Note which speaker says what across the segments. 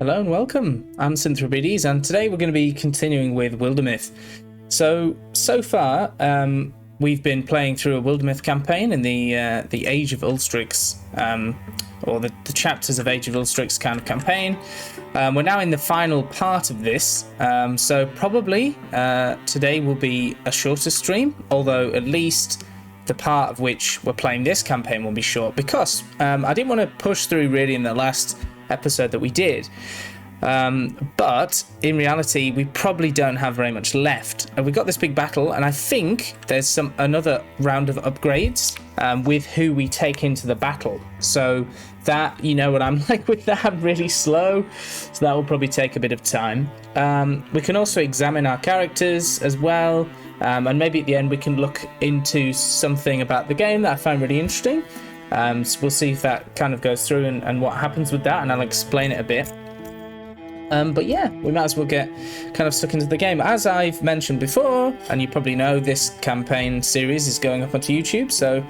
Speaker 1: Hello and welcome. I'm Sinthropides, and today we're going to be continuing with Wildermyth. So far, we've been playing through a Wildermyth campaign in the Age of Ulstrix, or the chapters of Age of Ulstrix kind of campaign. We're now in the final part of this, so probably today will be a shorter stream, although at least the part of which we're playing this campaign will be short, because I didn't want to push through really in the last episode that we did, but in reality we probably don't have very much left. We got this big battle, and I think there's another round of upgrades with who we take into the battle, so that, you know what I'm like with that, I'm really slow, so that will probably take a bit of time. We can also examine our characters as well, and maybe at the end we can look into something about the game that I find really interesting. So we'll see if that kind of goes through and what happens with that, and I'll explain it a bit. But yeah, we might as well get kind of stuck into the game. As I've mentioned before, and you probably know, this campaign series is going up onto YouTube. So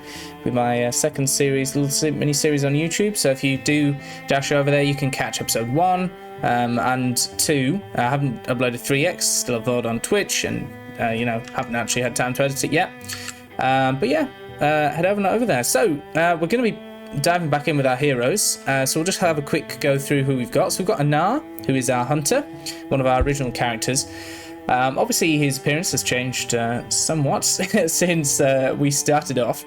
Speaker 1: with my second series, little mini series on YouTube. So if you do dash over there, you can catch episode 1 and 2. I haven't uploaded 3x, still a VOD on Twitch, and haven't actually had time to edit it yet. But yeah. Head over there. So we're going to be diving back in with our heroes. So we'll just have a quick go through who we've got. So we've got Anar, who is our hunter, one of our original characters. Obviously his appearance has changed somewhat since we started off.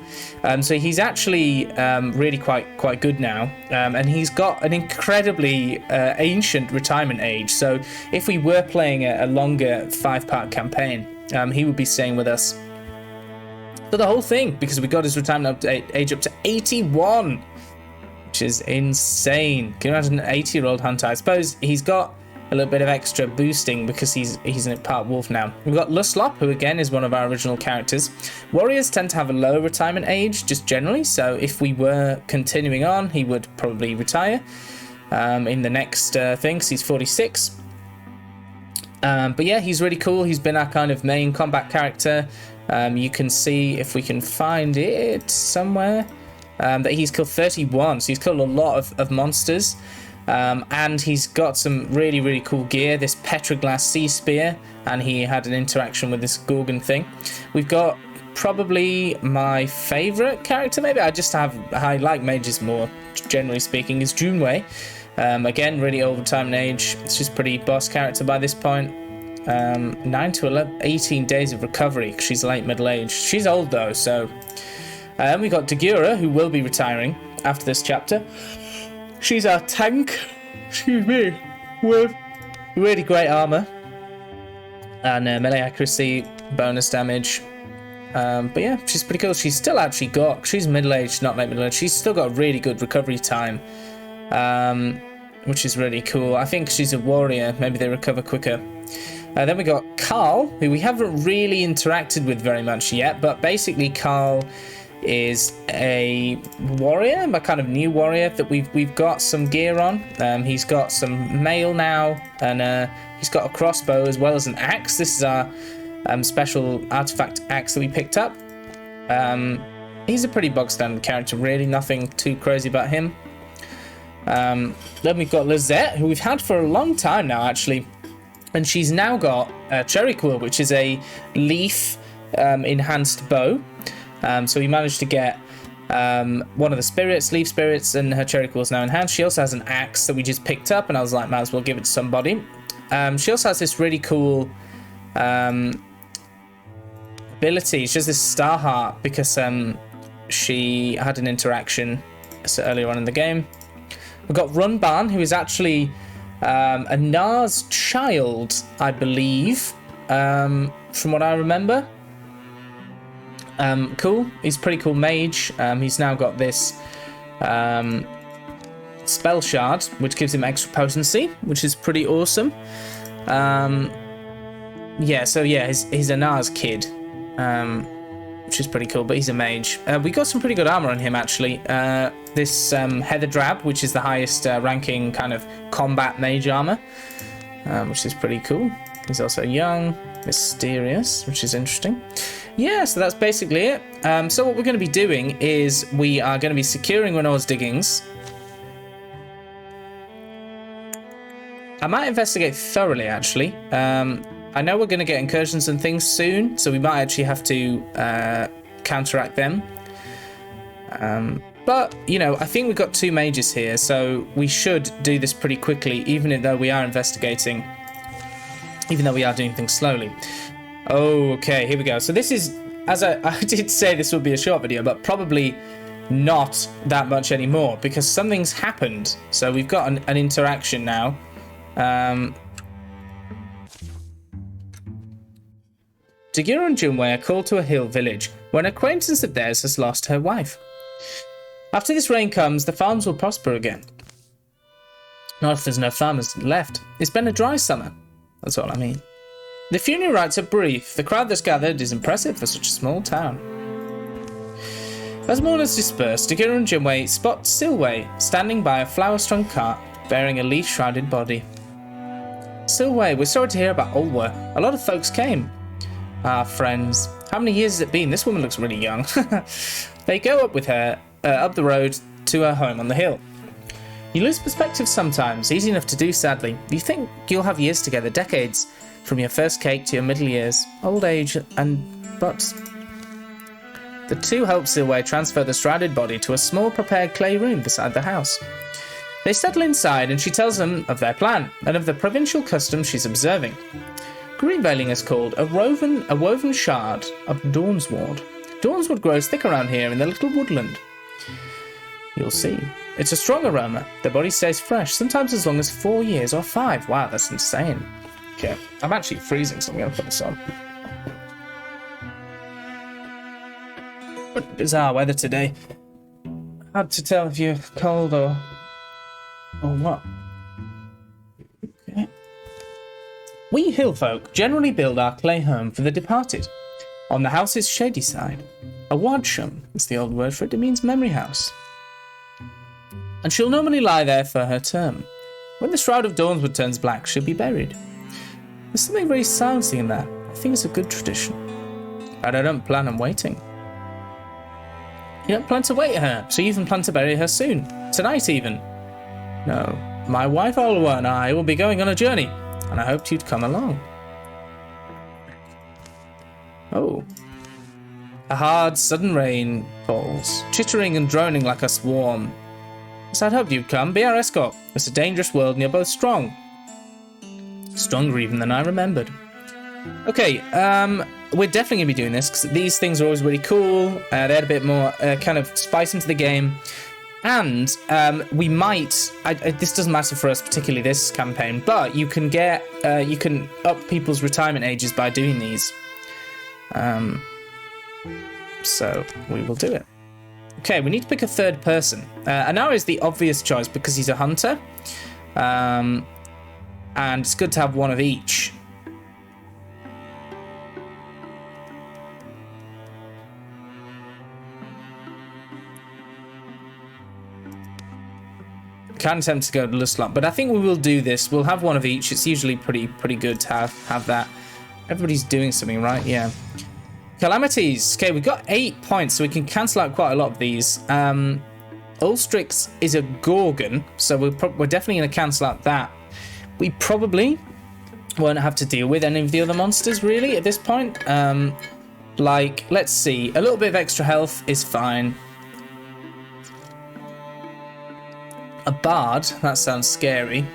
Speaker 1: So he's actually really quite good now, and he's got an incredibly ancient retirement age. So if we were playing a longer 5-part campaign, he would be staying with us for the whole thing, because we got his retirement age up to 81, which is insane. Can you imagine an 80-year-old hunter? I suppose he's got a little bit of extra boosting because he's in part wolf now. We've got Luslop, who again is one of our original characters. Warriors tend to have a lower retirement age just generally, so if we were continuing on, he would probably retire in the next thing, because he's 46. But yeah, he's really cool. He's been our kind of main combat character. You can see, if we can find it somewhere, that he's killed 31, so he's killed a lot of monsters, and he's got some really cool gear, this Petroglass sea spear, and he had an interaction with this Gorgon thing. We've got probably my favourite character, maybe. I like mages more, generally speaking, is Junwei. Again, really old retirement age. She's pretty boss character by this point. 9 to 18 days of recovery, because she's late middle age. She's old though, so we got Dagura, who will be retiring after this chapter. She's our tank, excuse me, with really great armor and melee accuracy, bonus damage. But yeah, she's pretty cool. She's still actually she's middle aged, not late middle aged. She's still got really good recovery time, which is really cool. I think she's a warrior, maybe they recover quicker. Then we got Carl, who we haven't really interacted with very much yet, but basically Carl is a warrior, a kind of new warrior that we've got some gear on. He's got some mail now, and he's got a crossbow as well as an axe. This is our special artifact axe that we picked up. He's a pretty bog standard character, really, nothing too crazy about him. Then we've got Lizette, who we've had for a long time now, actually. And she's now got Cherry Quill, which is a leaf enhanced bow. So we managed to get one of the leaf spirits, and her Cherry Quill is now enhanced. She also has an axe that we just picked up, and I was like, might as well give it to somebody. She also has this really cool ability. It's just this star heart, because she had an interaction earlier on in the game. We've got Runban, who is actually a Nar's child, I believe, from what I remember. Cool. He's a pretty cool mage. He's now got this spell shard, which gives him extra potency, which is pretty awesome. He's a Nar's kid, which is pretty cool, but he's a mage. We got some pretty good armor on him, actually. This Heather Drab, which is the highest ranking kind of combat mage armor, which is pretty cool. He's also young, mysterious, which is interesting. Yeah, so that's basically it. So what we're going to be doing is we are going to be securing Renault's diggings. I might investigate thoroughly, actually. I know we're going to get incursions and things soon, so we might actually have to counteract them. But, you know, I think we've got 2 mages here, so we should do this pretty quickly, even though we are investigating, even though we are doing things slowly. Okay, here we go. So this is, as I did say, this would be a short video, but probably not that much anymore, because something's happened. So we've got an interaction now. Dagira and Junwei are called to a hill village, where an acquaintance of theirs has lost her wife. After this rain comes, the farms will prosper again. Not if there's no farmers left. It's been a dry summer. That's all I mean. The funeral rites are brief. The crowd that's gathered is impressive for such a small town. As mourners disperse, Dagira and Junwei spot Silwei standing by a flower-strung cart bearing a leaf-shrouded body. Silwei, we're sorry to hear about Ulwa. A lot of folks came. Ah, friends. How many years has it been? This woman looks really young. They go up with her, up the road to her home on the hill. You lose perspective sometimes, easy enough to do, sadly. You think you'll have years together, decades, from your first cake to your middle years, old age, but... The two help Silwei transfer the shrouded body to a small prepared clay room beside the house. They settle inside and she tells them of their plan and of the provincial custom she's observing. Greenveiling is called a woven shard of Dawnswood. Dawnswood grows thick around here in the little woodland. You'll see. It's a strong aroma. The body stays fresh, sometimes as long as 4 years or 5. Wow, that's insane. Okay, I'm actually freezing, so I'm going to put this on. What bizarre weather today. Hard to tell if you're cold or what. Okay. We hillfolk generally build our clay home for the departed. On the house's shady side, a wadsham is the old word for it. It means memory house. And she'll normally lie there for her term. When the shroud of Dawnswood turns black, she'll be buried. There's something very silencing in that. I think it's a good tradition. But I don't plan on waiting. You don't plan to wait her, so you even plan to bury her soon. Tonight even. No, my wife Olwa and I will be going on a journey, and I hoped you'd come along. Oh. A hard, sudden rain falls, chittering and droning like a swarm. So I'd hoped you'd come, be our escort. It's a dangerous world and you're both strong. Stronger even than I remembered. Okay, we're definitely going to be doing this, because these things are always really cool. They add a bit more kind of spice into the game. And we might, this doesn't matter for us, particularly this campaign, but you can get, you can up people's retirement ages by doing these. So we will do it. Okay, we need to pick a third person. Anara is the obvious choice because he's a hunter. And it's good to have one of each. Can attempt to go to Lustlop, but I think we will do this. We'll have one of each. It's usually pretty good to have that. Everybody's doing something, right? Yeah. Calamities. Okay, we've got 8 points, so we can cancel out quite a lot of these. Ulstrix is a Gorgon, so we're definitely going to cancel out that. We probably won't have to deal with any of the other monsters, really, at this point. Like, let's see. A little bit of extra health is fine. A bard, that sounds scary.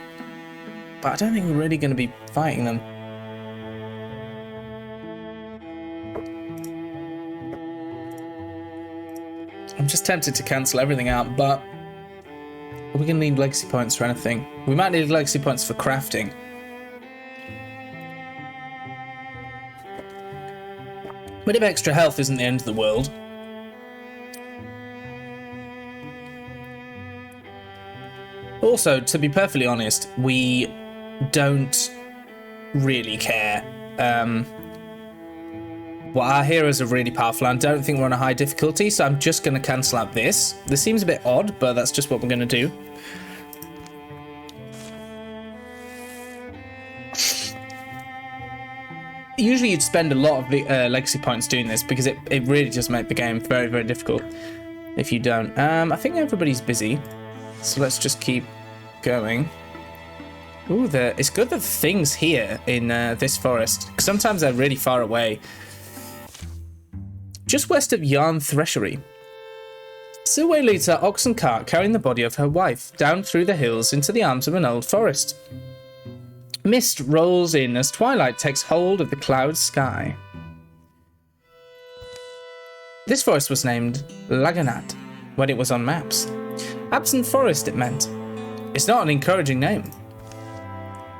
Speaker 1: But I don't think we're really going to be fighting them. I'm just tempted to cancel everything out, but are we going to need legacy points for anything? We might need legacy points for crafting. A bit of extra health isn't the end of the world. Also, to be perfectly honest, we don't really care. Well, our heroes are really powerful, and I don't think we're on a high difficulty, so I'm just going to cancel out this. This seems a bit odd, but that's just what we're going to do. Usually you'd spend a lot of legacy points doing this, because it really just makes the game very, very difficult if you don't. I think everybody's busy. So let's just keep going. Ooh, it's good that the thing's here in this forest. Sometimes they're really far away. Just west of Yarn Threshery, Silway leads her oxen cart carrying the body of her wife down through the hills into the arms of an old forest. Mist rolls in as twilight takes hold of the cloud sky. This forest was named Laganat when it was on maps. Absent forest, it meant. It's not an encouraging name.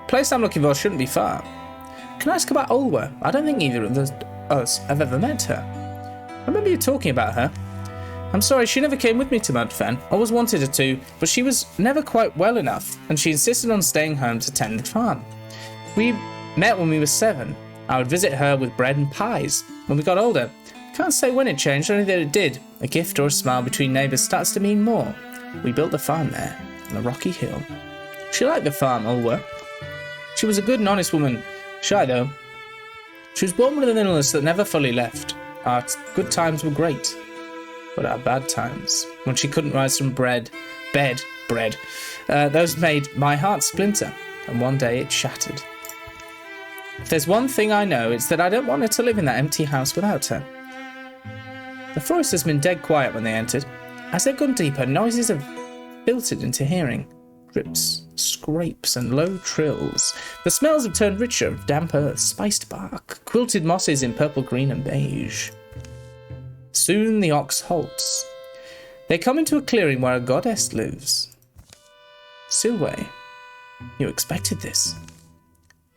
Speaker 1: Place I'm looking for shouldn't be far. Can I ask about Olwa? I don't think either of us have ever met her. I remember you talking about her. I'm sorry, she never came with me to Mudfen. I always wanted her to, but she was never quite well enough, and she insisted on staying home to tend the farm. We met when we were 7. I would visit her with bread and pies. When we got older, can't say when it changed, only that it did. A gift or a smile between neighbours starts to mean more. We built the farm there, on a rocky hill. She liked the farm, Olwa. She was a good and honest woman. Shy, though. She was born with an illness that never fully left. Our good times were great, but our bad times, when she couldn't rise from bread, those made my heart splinter, and one day it shattered. If there's one thing I know, it's that I don't want her to live in that empty house without her. The forest has been dead quiet when they entered. As they've gone deeper, noises have filtered into hearing. Drips, scrapes, and low trills. The smells have turned richer of damp earth, spiced bark, quilted mosses in purple, green, and beige. Soon the ox halts. They come into a clearing where a goddess lives. Silway, you expected this?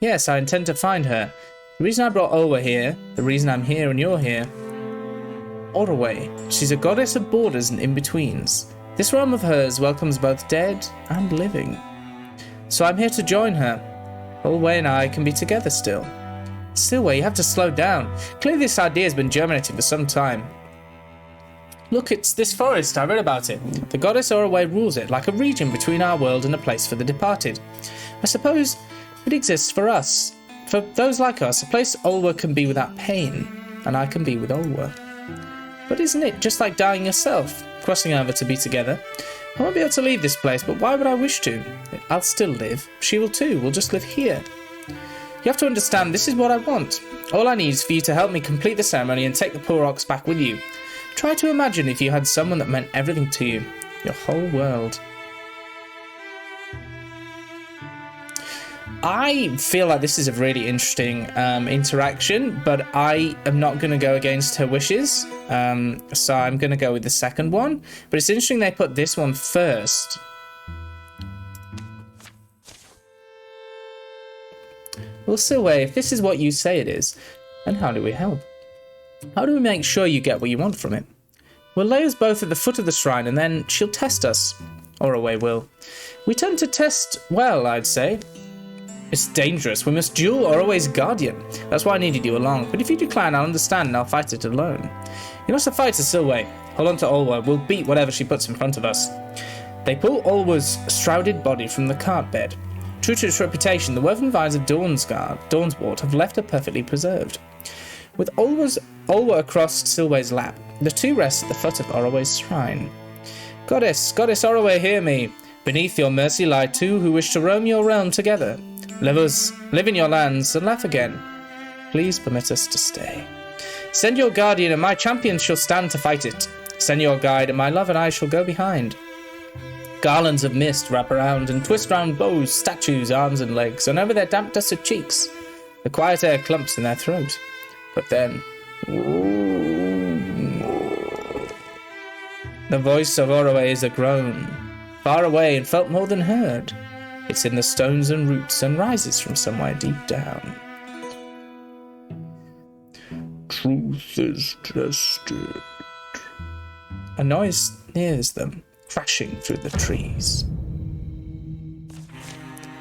Speaker 1: Yes, I intend to find her. The reason I brought Olwa here, the reason I'm here and you're here. Orway, she's a goddess of borders and in-betweens. This realm of hers welcomes both dead and living. So I'm here to join her. Olway and I can be together still. Silway, you have to slow down. Clearly this idea has been germinating for some time. Look, it's this forest. I read about it. The goddess Orway rules it, like a region between our world and a place for the departed. I suppose it exists for us. For those like us, a place Olwa can be without pain, and I can be with Olwa. But isn't it just like dying yourself, crossing over to be together? I won't be able to leave this place, but why would I wish to? I'll still live. She will too. We'll just live here. You have to understand, this is what I want. All I need is for you to help me complete the ceremony and take the poor ox back with you. Try to imagine if you had someone that meant everything to you, your whole world. I feel like this is a really interesting interaction, but I am not going to go against her wishes, so I'm going to go with the second one. But it's interesting they put this one first. Well, Silway, if this is what you say it is, then how do we help? How do we make sure you get what you want from it? We'll lay us both at the foot of the shrine, and then she'll test us. Or Away will. We tend to test well, I'd say. It's dangerous. We must duel Orway's guardian. That's why I needed you along. But if you decline, I'll understand and I'll fight it alone. You're not a fighter, Silway. Hold on to Olwa. We'll beat whatever she puts in front of us. They pull Olwa's shrouded body from the cart bed. True to its reputation, the woven vines of Dawnswort have left her perfectly preserved. With Olwa across Silway's lap, the two rest at the foot of Orway's shrine. Goddess Orway, hear me. Beneath your mercy lie two who wish to roam your realm together. Live in your lands and laugh again. Please permit us to stay. Send your guardian and my champions shall stand to fight it. Send your guide and my love and I shall go behind. Garlands of mist wrap around and twist round bows, statues, arms and legs, and over their damp dusted cheeks. The quiet air clumps in their throat. But then... the voice of Orway is a groan. Far away and felt more than heard. It's in the stones and roots and rises from somewhere deep down. Truth is tested. A noise nears them, crashing through the trees.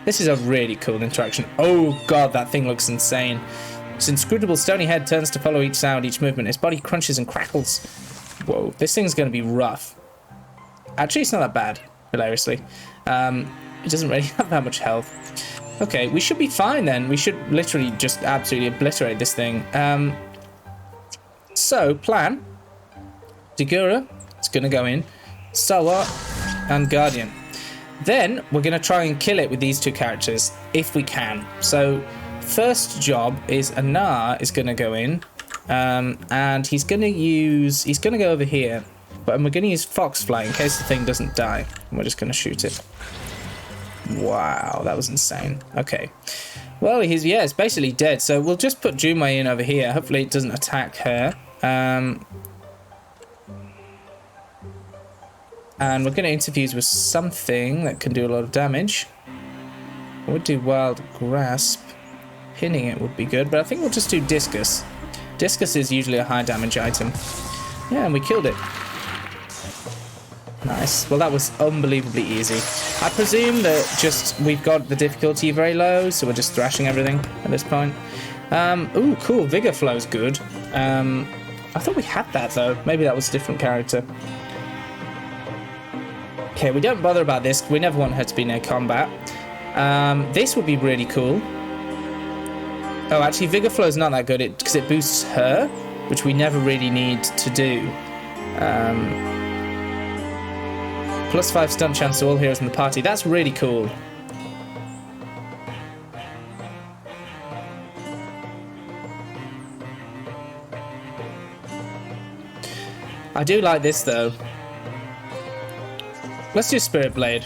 Speaker 1: This is a really cool interaction. Oh god, that thing looks insane. Its inscrutable stony head turns to follow each sound, each movement. Its body crunches and crackles. Whoa, this thing's going to be rough. Actually, it's not that bad, hilariously. It doesn't really have that much health. Okay, we should be fine then. We should literally just absolutely obliterate this thing. So, plan. Digura is going to go in. Stalwart and Guardian. Then we're going to try and kill it with these two characters, if we can. So first job is Anar is going to go in, and he's going to go over here, but we're going to use Foxfly in case the thing doesn't die. And we're just going to shoot it. Wow, that was insane. Okay. Well, it's basically dead, so we'll just put Junwei in over here. Hopefully it doesn't attack her. And we're going to interfuse with something that can do a lot of damage. I would do Wild Grasp. Pinning it would be good, but I think we'll just do Discus. Discus is usually a high damage item. Yeah, and we killed it. Nice. Well, that was unbelievably easy. I presume that we've got the difficulty very low, so we're just thrashing everything at this point. Ooh, cool. Vigor Flow's good. I thought we had that, though. Maybe that was a different character. Okay, we don't bother about this. We never want her to be near combat. This would be really cool. Oh, actually, Vigor Flow's not that good because it boosts her, which we never really need to do. +5 stunt chance to all heroes in the party. That's really cool. I do like this, though. Let's do Spirit Blade.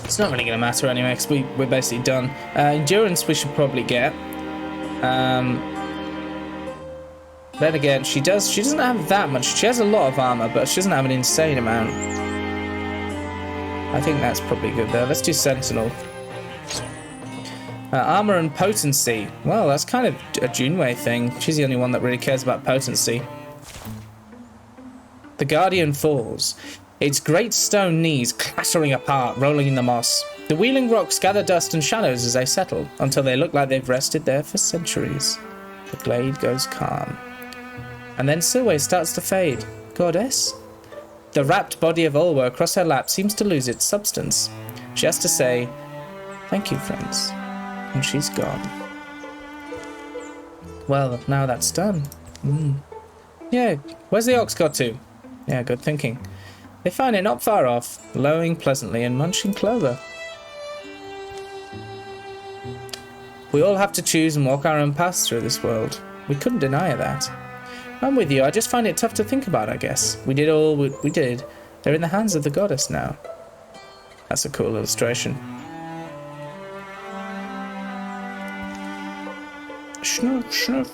Speaker 1: It's not really going to matter anyway, because we're basically done. Endurance we should probably get. Then again, she doesn't have that much. She has a lot of armor, but she doesn't have an insane amount. I think that's probably good though. Let's do Sentinel. Armor and potency. Well, that's kind of a Junwei thing. She's the only one that really cares about potency. The Guardian falls. Its great stone knees clattering apart, rolling in the moss. The wheeling rocks gather dust and shadows as they settle, until they look like they've rested there for centuries. The glade goes calm. And then Silway starts to fade. Goddess? The wrapped body of Ulwa across her lap seems to lose its substance. She has to say, "Thank you, friends." And she's gone. Well, now that's done. Yeah, where's the ox got to? Yeah, good thinking. They find it not far off, lowing pleasantly and munching clover. We all have to choose and walk our own paths through this world. We couldn't deny that. I'm with you, I just find it tough to think about, I guess. We did all we did. They're in the hands of the goddess now. That's a cool illustration. Schnoof, schnoof.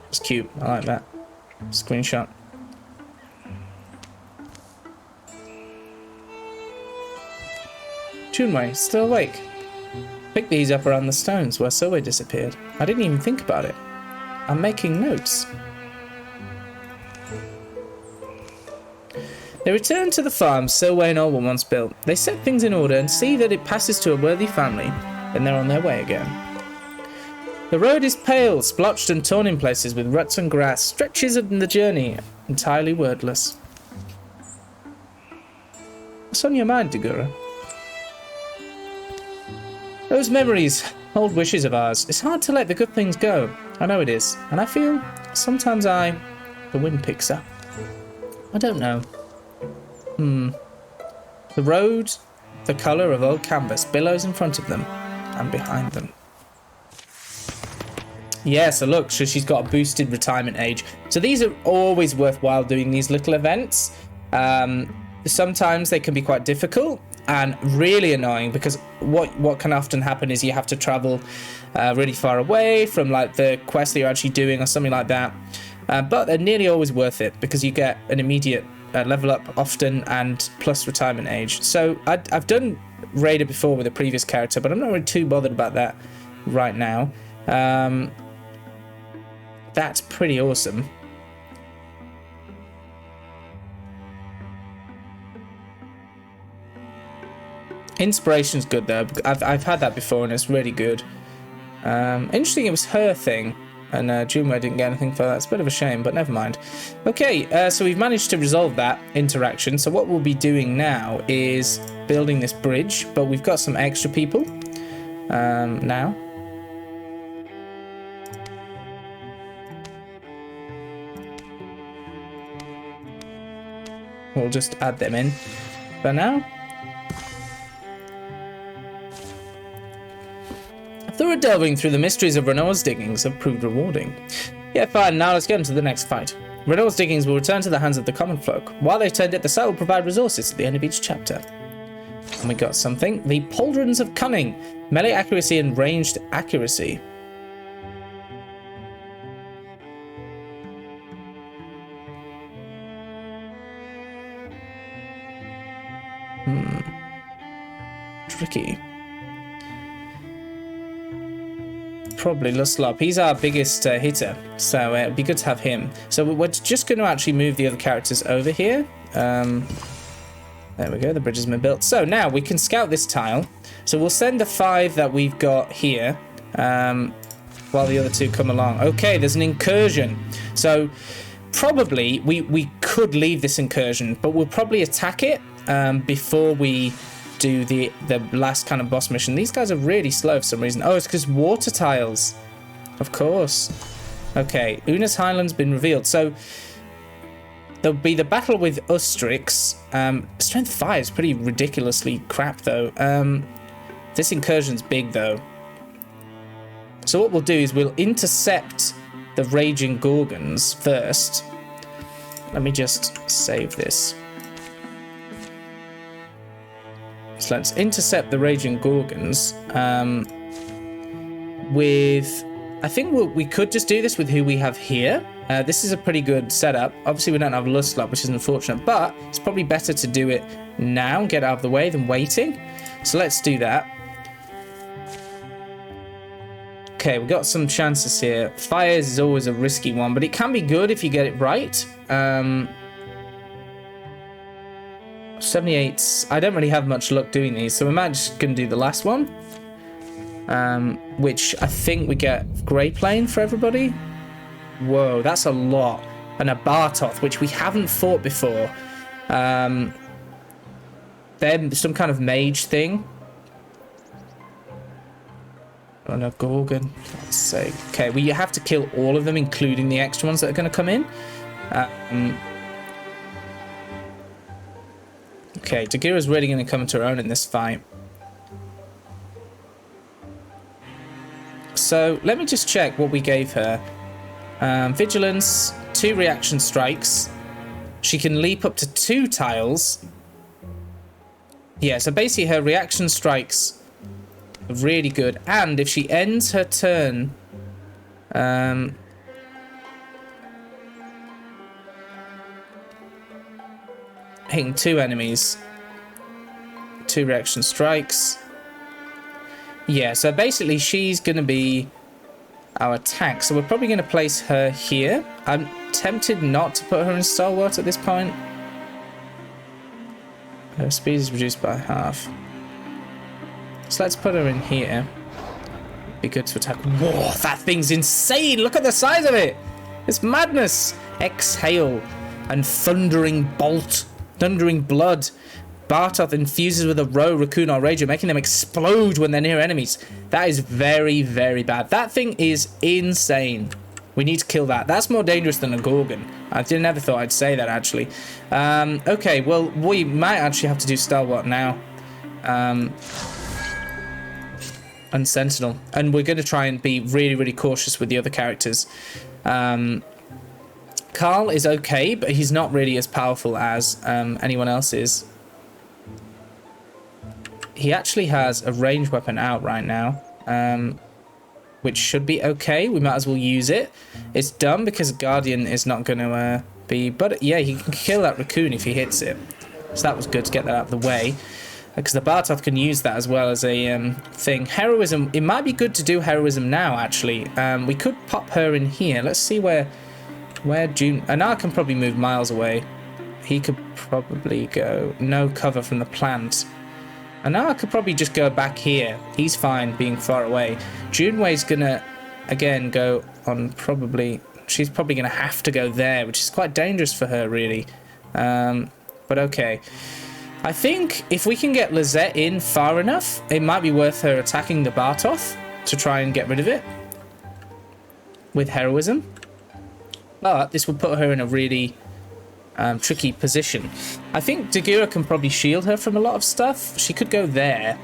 Speaker 1: It's cute, I like that. Screenshot. Junwei, still awake. Pick these up around the stones where Silway disappeared. I didn't even think about it. I'm making notes. They return to the farm Silway and Ulwa once built. They set things in order and see that it passes to a worthy family. Then they're on their way again. The road is pale, splotched and torn in places with ruts and grass, stretches in the journey, entirely wordless. What's on your mind, Dagura? Those memories, old wishes of ours. It's hard to let the good things go. I know it is. And I feel sometimes the wind picks up. I don't know. The road, the colour of old canvas, billows in front of them and behind them. Yeah, so look, so she's got a boosted retirement age. So these are always worthwhile doing these little events. Sometimes they can be quite difficult and really annoying because what can often happen is you have to travel really far away from like the quest that you're actually doing or something like that. But they're nearly always worth it because you get an immediate level up often and plus retirement age. So I've done Raider before with a previous character, but I'm not really too bothered about that right now. That's pretty awesome. Inspiration's good though. I've had that before and it's really good. Interesting, it was her thing, and Junwei didn't get anything for that. It's a bit of a shame, but never mind. Okay, so we've managed to resolve that interaction. So what we'll be doing now is building this bridge, but we've got some extra people now. We'll just add them in. for now. Thorough delving through the mysteries of Renault's diggings have proved rewarding. Yeah, fine, now let's get into the next fight. Renault's diggings will return to the hands of the common folk. While they tend it, the site will provide resources at the end of each chapter. And we got something. The Pauldrons of Cunning. Melee accuracy and ranged accuracy. Tricky. Probably Lustlop. He's our biggest hitter, so it'd be good to have him. So we're just going to actually move the other characters over here. There we go, the bridge has been built. So now we can scout this tile. So we'll send the 5 that we've got here while the other 2 come along. Okay, there's an incursion. So probably we could leave this incursion, but we'll probably attack it before we do the last kind of boss mission. These guys are really slow for some reason. Oh, it's because water tiles. Of course. Okay, Una's Highland's been revealed. So there'll be the battle with Ustrix. Strength 5 is pretty ridiculously crap, though. This incursion's big, though. So what we'll do is we'll intercept the Raging Gorgons first. Let me just save this. So let's intercept the Raging Gorgons with... I think we could just do this with who we have here. This is a pretty good setup. Obviously, we don't have Lustlop, which is unfortunate, but it's probably better to do it now and get out of the way than waiting. So let's do that. Okay, we've got some chances here. Fires is always a risky one, but it can be good if you get it right. 78. I don't really have much luck doing these, so we might just gonna do the last one, which I think we get Grey Plane for everybody. Whoa, that's a lot. And a Bartoth, which we haven't fought before. Then some kind of mage thing. Oh no, Gorgon. For God's sake. Okay, well, you have to kill all of them, including the extra ones that are going to come in. Okay, Dagira's really going to come into her own in this fight. So, let me just check what we gave her. Vigilance, 2 reaction strikes. She can leap up to 2 tiles. Yeah, so basically her reaction strikes are really good. And if she ends her turn... hitting 2 enemies. 2 reaction strikes. Yeah, so basically she's going to be our tank. So we're probably going to place her here. I'm tempted not to put her in Stalwart at this point. Her speed is reduced by half. So let's put her in here. Be good to attack. Whoa, that thing's insane! Look at the size of it! It's madness! Exhale and thundering bolt. Thundering blood. Bartoth infuses with a roe, raccoon, or rager, making them explode when they're near enemies. That is very, very bad. That thing is insane. We need to kill that. That's more dangerous than a Gorgon. I never thought I'd say that, actually. Okay, well, we might actually have to do Stalwart now. And Sentinel. And we're going to try and be really, really cautious with the other characters. Carl is okay, but he's not really as powerful as anyone else is. He actually has a ranged weapon out right now, which should be okay. We might as well use it. It's dumb because Guardian is not going to be... But yeah, he can kill that raccoon if he hits it. So that was good to get that out of the way. Because the Bartoth can use that as well as a thing. Heroism. It might be good to do heroism now, actually. We could pop her in here. Let's see where June... Anar can probably move miles away. He could probably go... No cover from the plant. Anar could probably just go back here. He's fine being far away. Junwei's gonna, again, go on probably... She's probably gonna have to go there, which is quite dangerous for her, really. But okay. I think if we can get Lizette in far enough, it might be worth her attacking the Bartoth to try and get rid of it. With heroism. But this would put her in a really tricky position. I think Dagura can probably shield her from a lot of stuff. She could go there.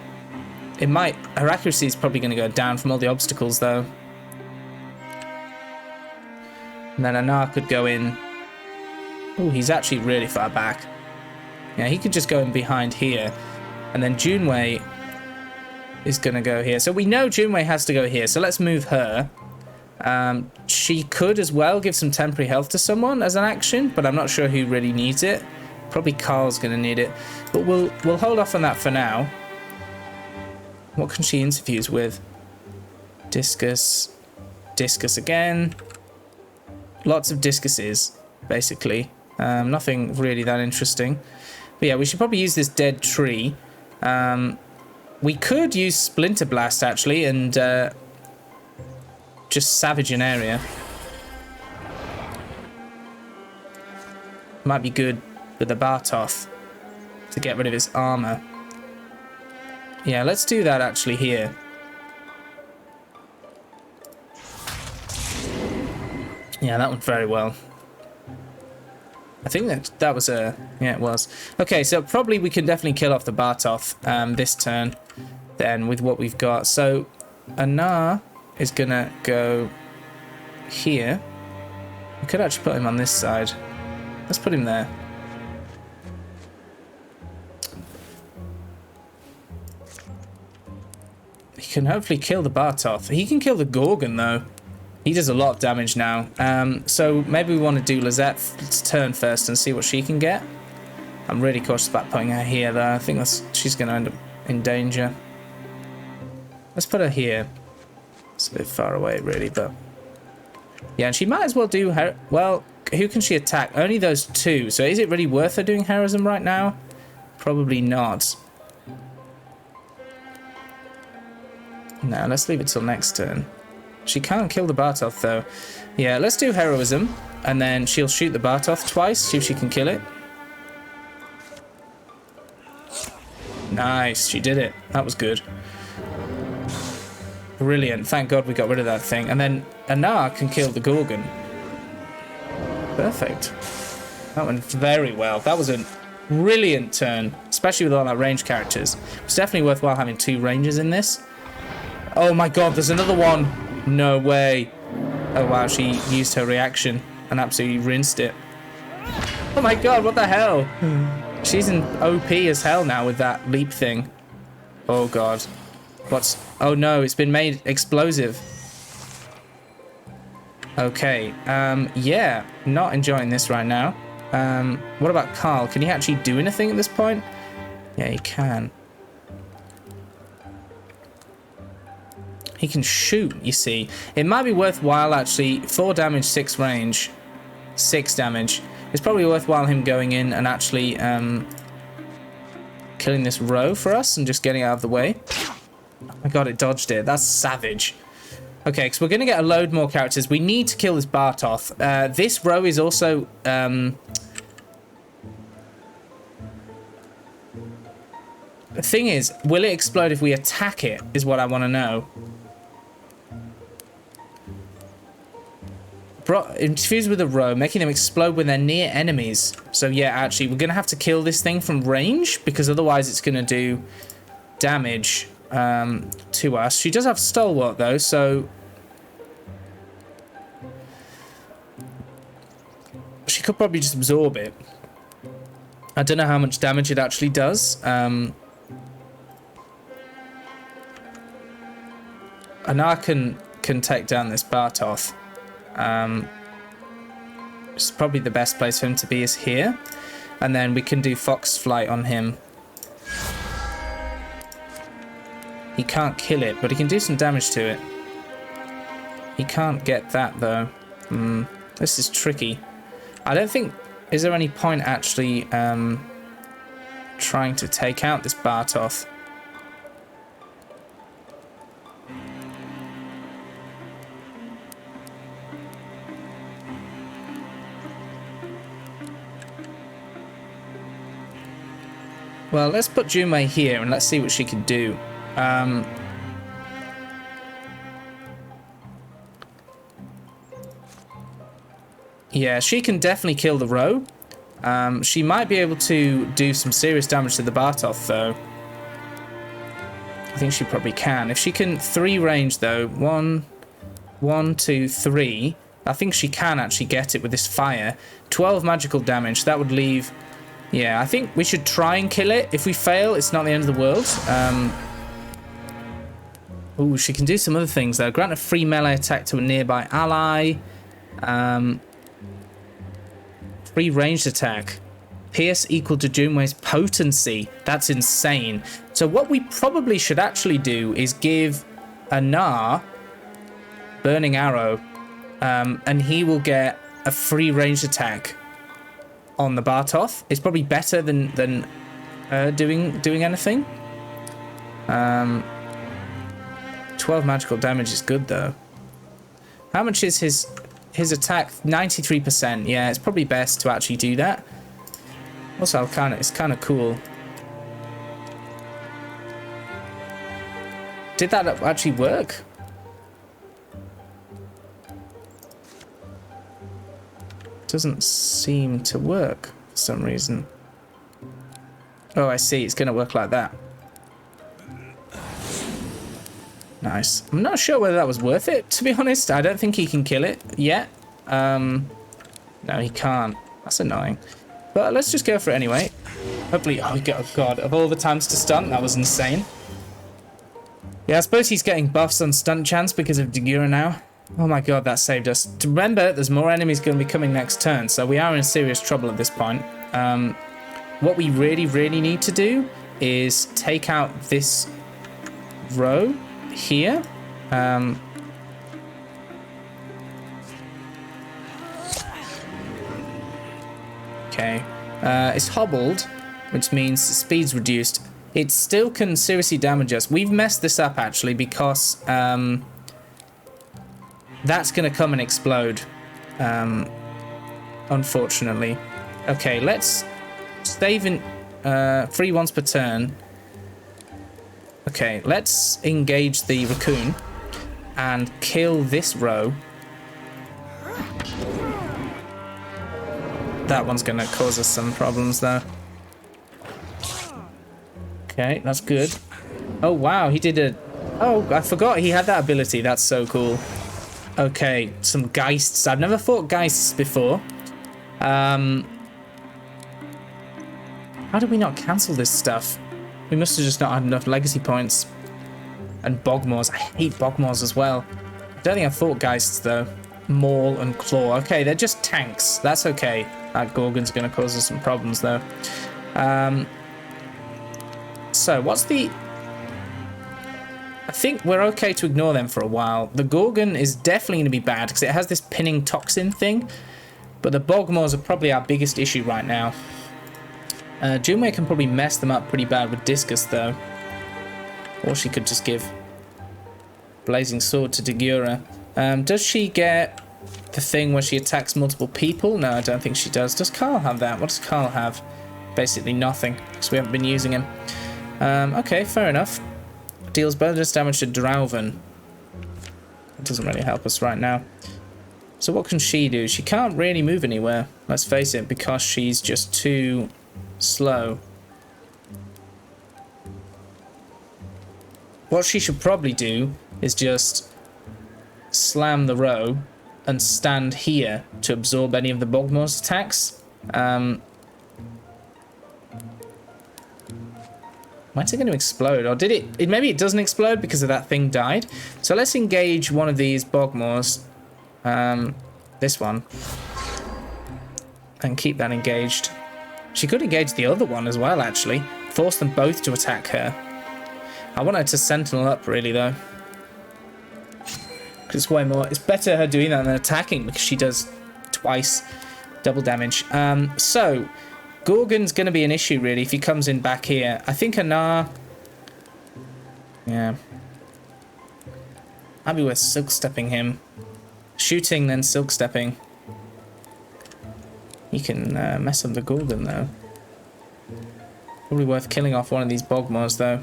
Speaker 1: It might... Her accuracy is probably going to go down from all the obstacles, though. And then Anar could go in... Oh, he's actually really far back. Yeah, he could just go in behind here. And then Junwei is going to go here. So we know Junwei has to go here, so let's move her. She could as well give some temporary health to someone as an action, but I'm not sure who really needs it. Probably Carl's going to need it. But we'll hold off on that for now. What can she interfuse with? Discus. Discus again. Lots of discuses, basically. Nothing really that interesting. But yeah, we should probably use this dead tree. We could use Splinter Blast, actually, and just savage an area. Might be good with the Bartoth to get rid of his armor. Yeah, let's do that, actually, here. Yeah, that went very well. I think that was a... Yeah, it was. Okay, so probably we can definitely kill off the Bartoth this turn then with what we've got. So Anar is going to go here. We could actually put him on this side. Let's put him there. He can hopefully kill the Bartoth. He can kill the Gorgon, though. He does a lot of damage now. So maybe we want to do Lizette's turn first and see what she can get. I'm really cautious about putting her here, though. I think she's going to end up in danger. Let's put her here. It's a bit far away, really, but... Yeah, and she might as well do her... Well, who can she attack? Only those two. So is it really worth her doing heroism right now? Probably not. No, let's leave it till next turn. She can't kill the Bartoth, though. Yeah, let's do heroism, and then she'll shoot the Bartoth twice, see if she can kill it. Nice, she did it. That was good. Brilliant. Thank God we got rid of that thing. And then Anar can kill the Gorgon. Perfect. That went very well. That was a brilliant turn, especially with all our range characters. It's definitely worthwhile having 2 rangers in this. Oh my God, there's another one. No way. Oh wow, she used her reaction and absolutely rinsed it. Oh my God, what the hell? She's in OP as hell now with that leap thing. Oh God. What's... Oh no, it's been made explosive. Okay, yeah, not enjoying this right now. What about Carl? Can he actually do anything at this point? Yeah, he can. He can shoot, you see. It might be worthwhile, actually. 4 damage, 6 range. 6 damage. It's probably worthwhile him going in and actually killing this row for us and just getting out of the way. Oh my God, it dodged it. That's savage. Okay, because we're going to get a load more characters. We need to kill this Bartoth. This row is also... The thing is, will it explode if we attack it, is what I want to know. Infuse with a row, making them explode when they're near enemies. So yeah, actually, we're going to have to kill this thing from range, because otherwise it's going to do damage to us. She does have Stalwart, though, so... She could probably just absorb it. I don't know how much damage it actually does. Anar can take down this Bartoth. It's probably the best place for him to be is here. And then we can do Fox Flight on him. He can't kill it, but he can do some damage to it. He can't get that, though. This is tricky. I don't think... Is there any point actually trying to take out this Bartoth? Well, let's put Junmei here and let's see what she can do. Yeah, she can definitely kill the row. She might be able to do some serious damage to the Bartoth, though. I think she probably can. If she can 3 range, though, 1, 2, 3, I think she can actually get it with this fire. 12 magical damage. That would leave... Yeah, I think we should try and kill it. If we fail, it's not the end of the world. Ooh, she can do some other things, though. Grant a free melee attack to a nearby ally. Free ranged attack. Pierce equal to Junwei's potency. That's insane. So what we probably should actually do is give Anar Burning Arrow. And he will get a free ranged attack on the Bartoth. It's probably better than doing anything. 12 magical damage is good, though. How much is his attack? 93%. Yeah, it's probably best to actually do that. Also, it's kind of cool. Did that actually work? Doesn't seem to work for some reason. Oh, I see. It's going to work like that. Nice. I'm not sure whether that was worth it, to be honest. I don't think he can kill it yet. No, he can't. That's annoying. But let's just go for it anyway. Hopefully... Oh, God. Of all the times to stunt, that was insane. Yeah, I suppose he's getting buffs on stunt chance because of Dagura now. Oh my God, that saved us. Remember, there's more enemies going to be coming next turn, so we are in serious trouble at this point. What we really, really need to do is take out this row here. Okay. It's hobbled, which means speed's reduced. It still can seriously damage us. We've messed this up, actually, because... that's going to come and explode, unfortunately. Okay, let's save in 3 once per turn. Okay, let's engage the raccoon and kill this row. That one's going to cause us some problems, though. Okay, that's good. Oh, wow, he did a... Oh, I forgot he had that ability. That's so cool. Okay, some Geists. I've never fought Geists before. How did we not cancel this stuff? We must have just not had enough legacy points. And Bogmores. I hate Bogmores as well. I don't think I've fought Geists, though. Maul and Claw. Okay, they're just tanks. That's okay. That Gorgon's going to cause us some problems, though. So, what's the... I think we're okay to ignore them for a while. The Gorgon is definitely going to be bad because it has this pinning toxin thing. But the Bogmores are probably our biggest issue right now. Junwei can probably mess them up pretty bad with Discus, though. Or she could just give Blazing Sword to Dagura. Does she get the thing where she attacks multiple people? No, I don't think she does. Does Carl have that? What does Carl have? Basically nothing, because we haven't been using him. Okay, fair enough. Deals bonus damage to Drauven. It doesn't really help us right now. So what can she do? She can't really move anywhere, let's face it, because she's just too slow. What she should probably do is just slam the row and stand here to absorb any of the Bogmore's attacks. When's it going to explode? Or did it... Maybe it doesn't explode because of that thing died. So let's engage one of these Bogmores. This one. And keep that engaged. She could engage the other one as well, actually. Force them both to attack her. I want her to sentinel up, really, though. Because it's way more... It's better her doing that than attacking, because she does twice double damage. So... Gorgon's going to be an issue, really, if he comes in back here. I think Anar... Yeah. Might be worth silk-stepping him. Shooting, then silk-stepping. He can mess up the Gorgon, though. Probably worth killing off one of these Bogmores, though.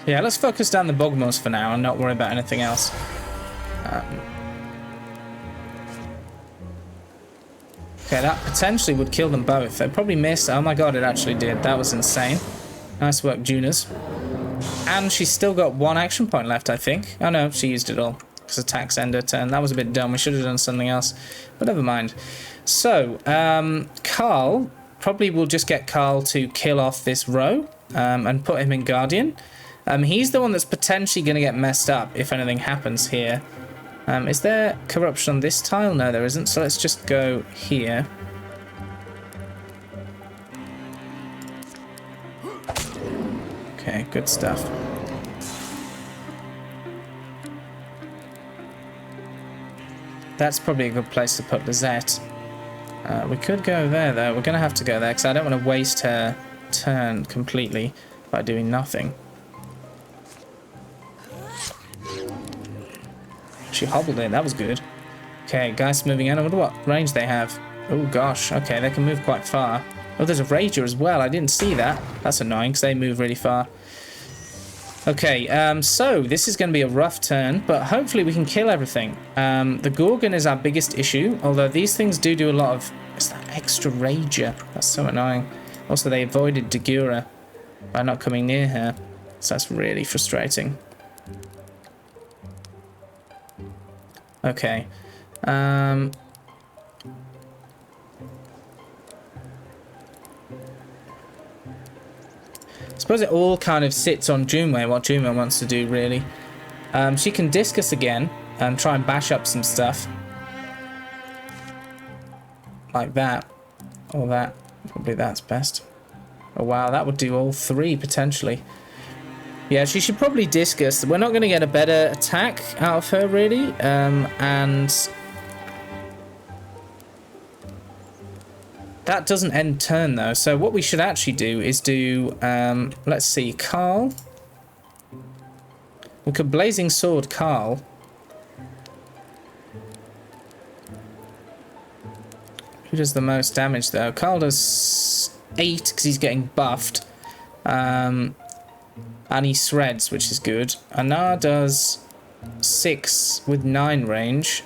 Speaker 1: Yeah, let's focus down the Bogmos for now and not worry about anything else. Okay, that potentially would kill them both. They probably missed. Oh my god, it actually did. That was insane. Nice work, Junas. And she's still got 1 action point left, I think. Oh no, she used it all. Because attacks end her turn. That was a bit dumb. We should have done something else. But never mind. So, Carl. Probably we'll just get Carl to kill off this row. And put him in Guardian. He's the one that's potentially going to get messed up if anything happens here. Is there corruption on this tile? No, there isn't. So let's just go here. Okay, good stuff. That's probably a good place to put Lizette. We could go there, though. We're going to have to go there because I don't want to waste her turn completely by doing nothing. She hobbled in. That was good. Okay, guys moving in. I wonder what range they have. Oh, gosh. Okay, they can move quite far. Oh, there's a Rager as well. I didn't see that. That's annoying because they move really far. Okay, so this is going to be a rough turn, but hopefully we can kill everything. The Gorgon is our biggest issue, although these things do a lot of... It's that extra Rager. That's so annoying. Also, they avoided Dagura by not coming near her, so that's really frustrating. Okay. I suppose it all kind of sits on Junwei, what Junwei wants to do, really. She can discus again and try and bash up some stuff. Like that. Or that. Probably that's best. Oh, wow, that would do all 3, potentially. Yeah, she should probably discus. We're not going to get a better attack out of her, really. And that doesn't end turn, though. So what we should actually do is do, let's see, Carl. We could Blazing Sword Carl. Who does the most damage, though? Carl does 8 because he's getting buffed. And he shreds, which is good. Anar does 6 with 9 range.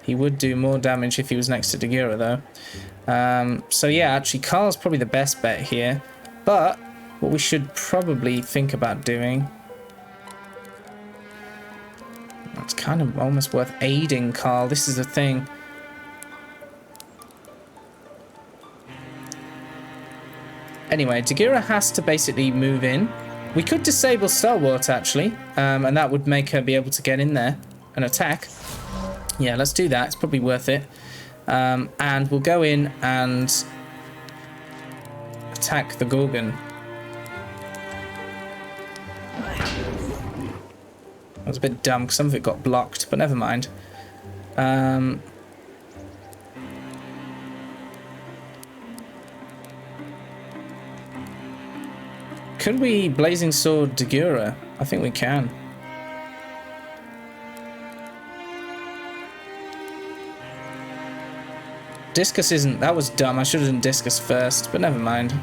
Speaker 1: He would do more damage if he was next to Dagura, though. So yeah, actually, Carl's probably the best bet here. But what we should probably think about doing... It's kind of almost worth aiding Carl. This is the thing. Anyway, Dagura has to basically move in. We could disable Stalwart, actually, and that would make her be able to get in there and attack. Yeah, let's do that. It's probably worth it. And we'll go in and attack the Gorgon. That was a bit dumb because some of it got blocked, but never mind. Could we Blazing Sword Dagura? I think we can. Discus isn't... That was dumb. I should have done Discus first, but never mind.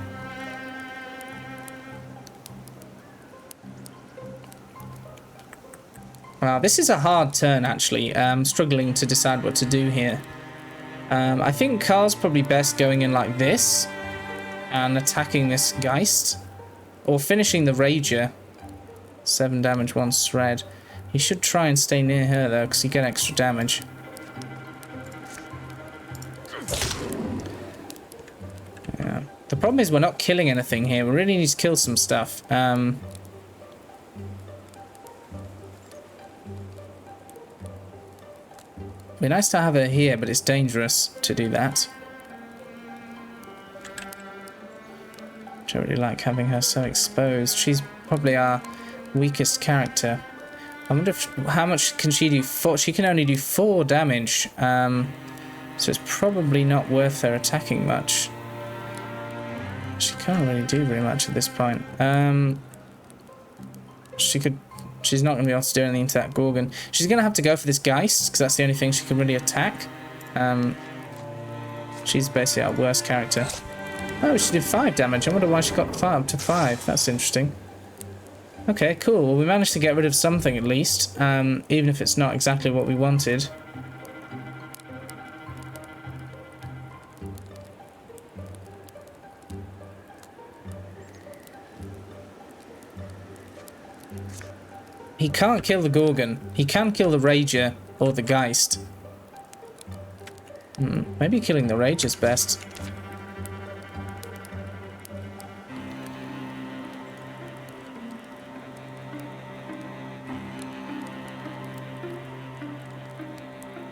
Speaker 1: Wow, this is a hard turn, actually. Struggling to decide what to do here. I think Carl's probably best going in like this and attacking this Geist. Or finishing the Rager. 7 damage, 1 shred. He should try and stay near her, though, because he get extra damage. Yeah. The problem is we're not killing anything here. We really need to kill some stuff. It'd be nice to have her here, but it's dangerous to do that. I really like having her so exposed. She's probably our weakest character. I wonder if, how much can she do? She can only do 4 damage. So it's probably not worth her attacking much. She can't really do very much at this point. She's not going to be able to do anything to that Gorgon. She's going to have to go for this Geist, because that's the only thing she can really attack. She's basically our worst character. Oh, she did 5 damage. I wonder why she got up to 5. That's interesting. Okay, cool. Well, we managed to get rid of something at least, even if it's not exactly what we wanted. He can't kill the Gorgon. He can kill the Rager or the Geist. Maybe killing the Rage is best.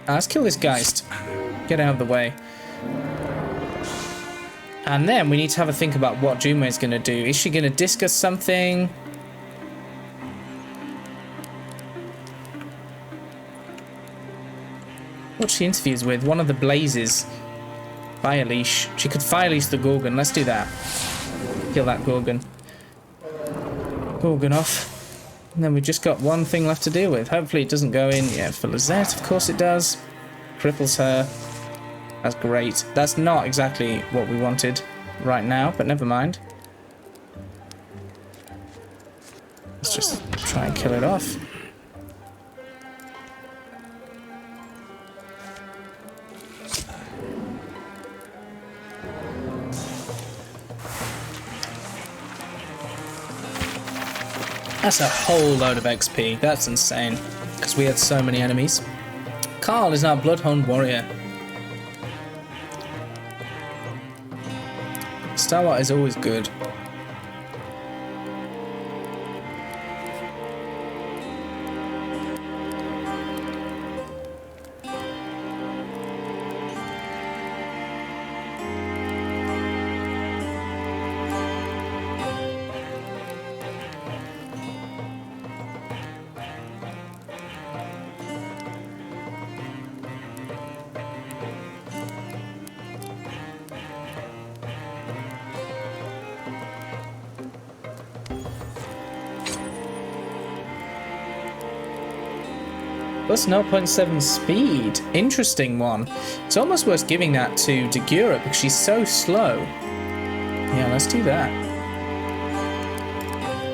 Speaker 1: Let's kill this Geist. Get out of the way. And then we need to have a think about what Junwei's going to do. Is she going to discus something? What she interviews with? One of the Blazes. Fire Leash. She could Fire Leash the Gorgon. Let's do that. Kill that Gorgon. Gorgon off. And then we've just got one thing left to deal with. Hopefully it doesn't go in. Yeah, for Lizette, of course it does. Cripples her. That's great. That's not exactly what we wanted right now, but never mind. Let's just try and kill it off. That's a whole load of XP. That's insane. Because we had so many enemies. Carl is now Bloodhound Warrior. Starwater is always good. Plus 0.7 speed. Interesting one. It's almost worth giving that to Degura because she's so slow. Yeah, let's do that.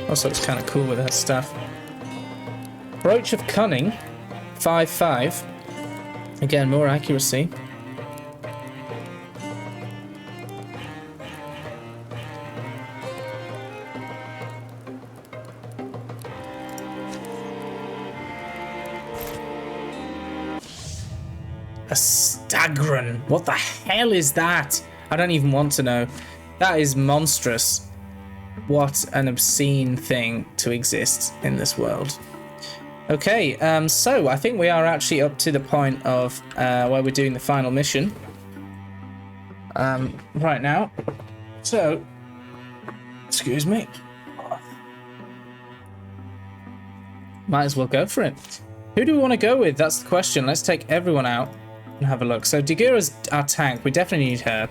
Speaker 1: Also, it's kind of cool with her stuff. Brooch of Cunning. 5/5. Again, more accuracy. A Stagron. What the hell is that? I don't even want to know. That is monstrous. What an obscene thing to exist in this world. Okay, so I think we are actually up to the point of where we're doing the final mission. Right now. So, excuse me. Might as well go for it. Who do we want to go with? That's the question. Let's take everyone out and have a look. So Degura's our tank. We definitely need her.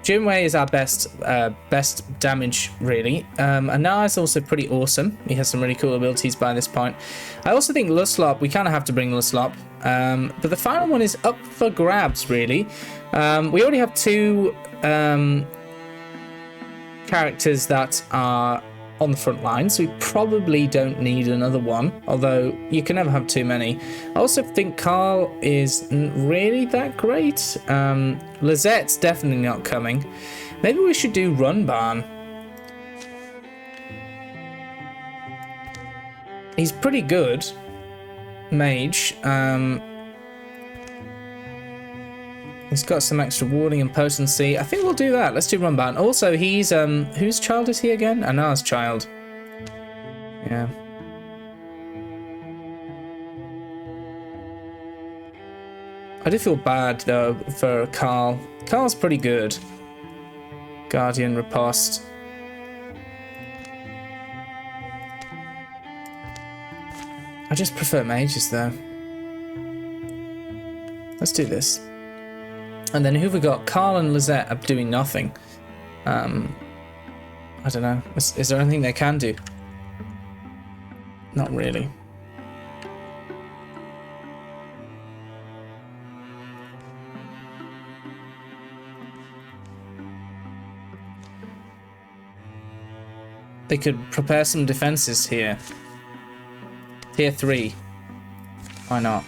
Speaker 1: Junwei is our best damage, really. Anar is also pretty awesome. He has some really cool abilities by this point. I also think Luslop, we kind of have to bring Luslop. But the final one is up for grabs, really. We already have two characters that are on the front line, so we probably don't need another one, although you can never have too many. I also think Carl isn't really that great. Lizette's definitely not coming. Maybe we should do Run Barn. He's pretty good. Mage. He's got some extra warding and potency. I think we'll do that. Let's do Run Barn. Also, he's whose child is he again? Anar's child. Yeah. I do feel bad though for Carl. Carl's pretty good. Guardian Riposte. I just prefer mages though. Let's do this. And then who have we got? Carl and Lizette are doing nothing. I don't know. Is there anything they can do? Not really. They could prepare some defenses here. Tier 3. Why not?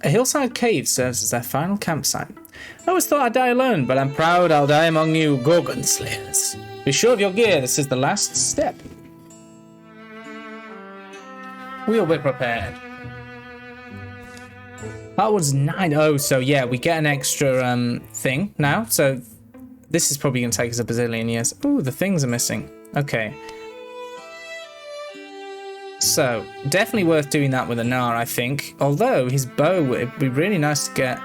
Speaker 1: A hillside cave serves as their final campsite. I always thought I'd die alone, but I'm proud I'll die among you Gorgon Slayers. Be sure of your gear, this is the last step. We'll be prepared. That was 9. Oh, so yeah, we get an extra thing now. So this is probably going to take us a bazillion years. Ooh, the things are missing. Okay. So, definitely worth doing that with Anar, I think. Although, his bow, it'd be really nice to get...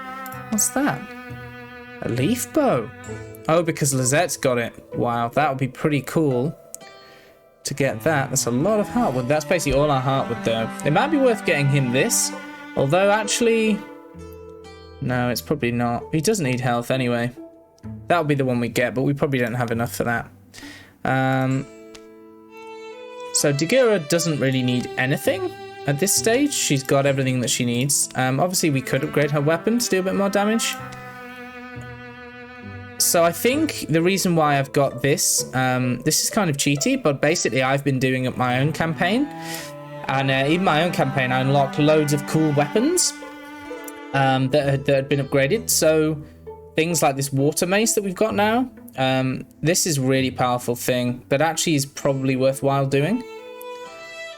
Speaker 1: What's that? A leaf bow? Oh, because Lizette's got it. Wow, that would be pretty cool to get that. That's a lot of heartwood. That's basically all our heartwood, though. It might be worth getting him this. Although, actually... No, it's probably not. He doesn't need health anyway. That would be the one we get, but we probably don't have enough for that. So Dagura doesn't really need anything at this stage. She's got everything that she needs. Obviously, we could upgrade her weapon to do a bit more damage. So I think the reason why I've got this, this is kind of cheaty, but basically I've been doing up my own campaign. And even my own campaign, I unlocked loads of cool weapons that had been upgraded. So things like this water mace that we've got now, this is a really powerful thing that actually is probably worthwhile doing.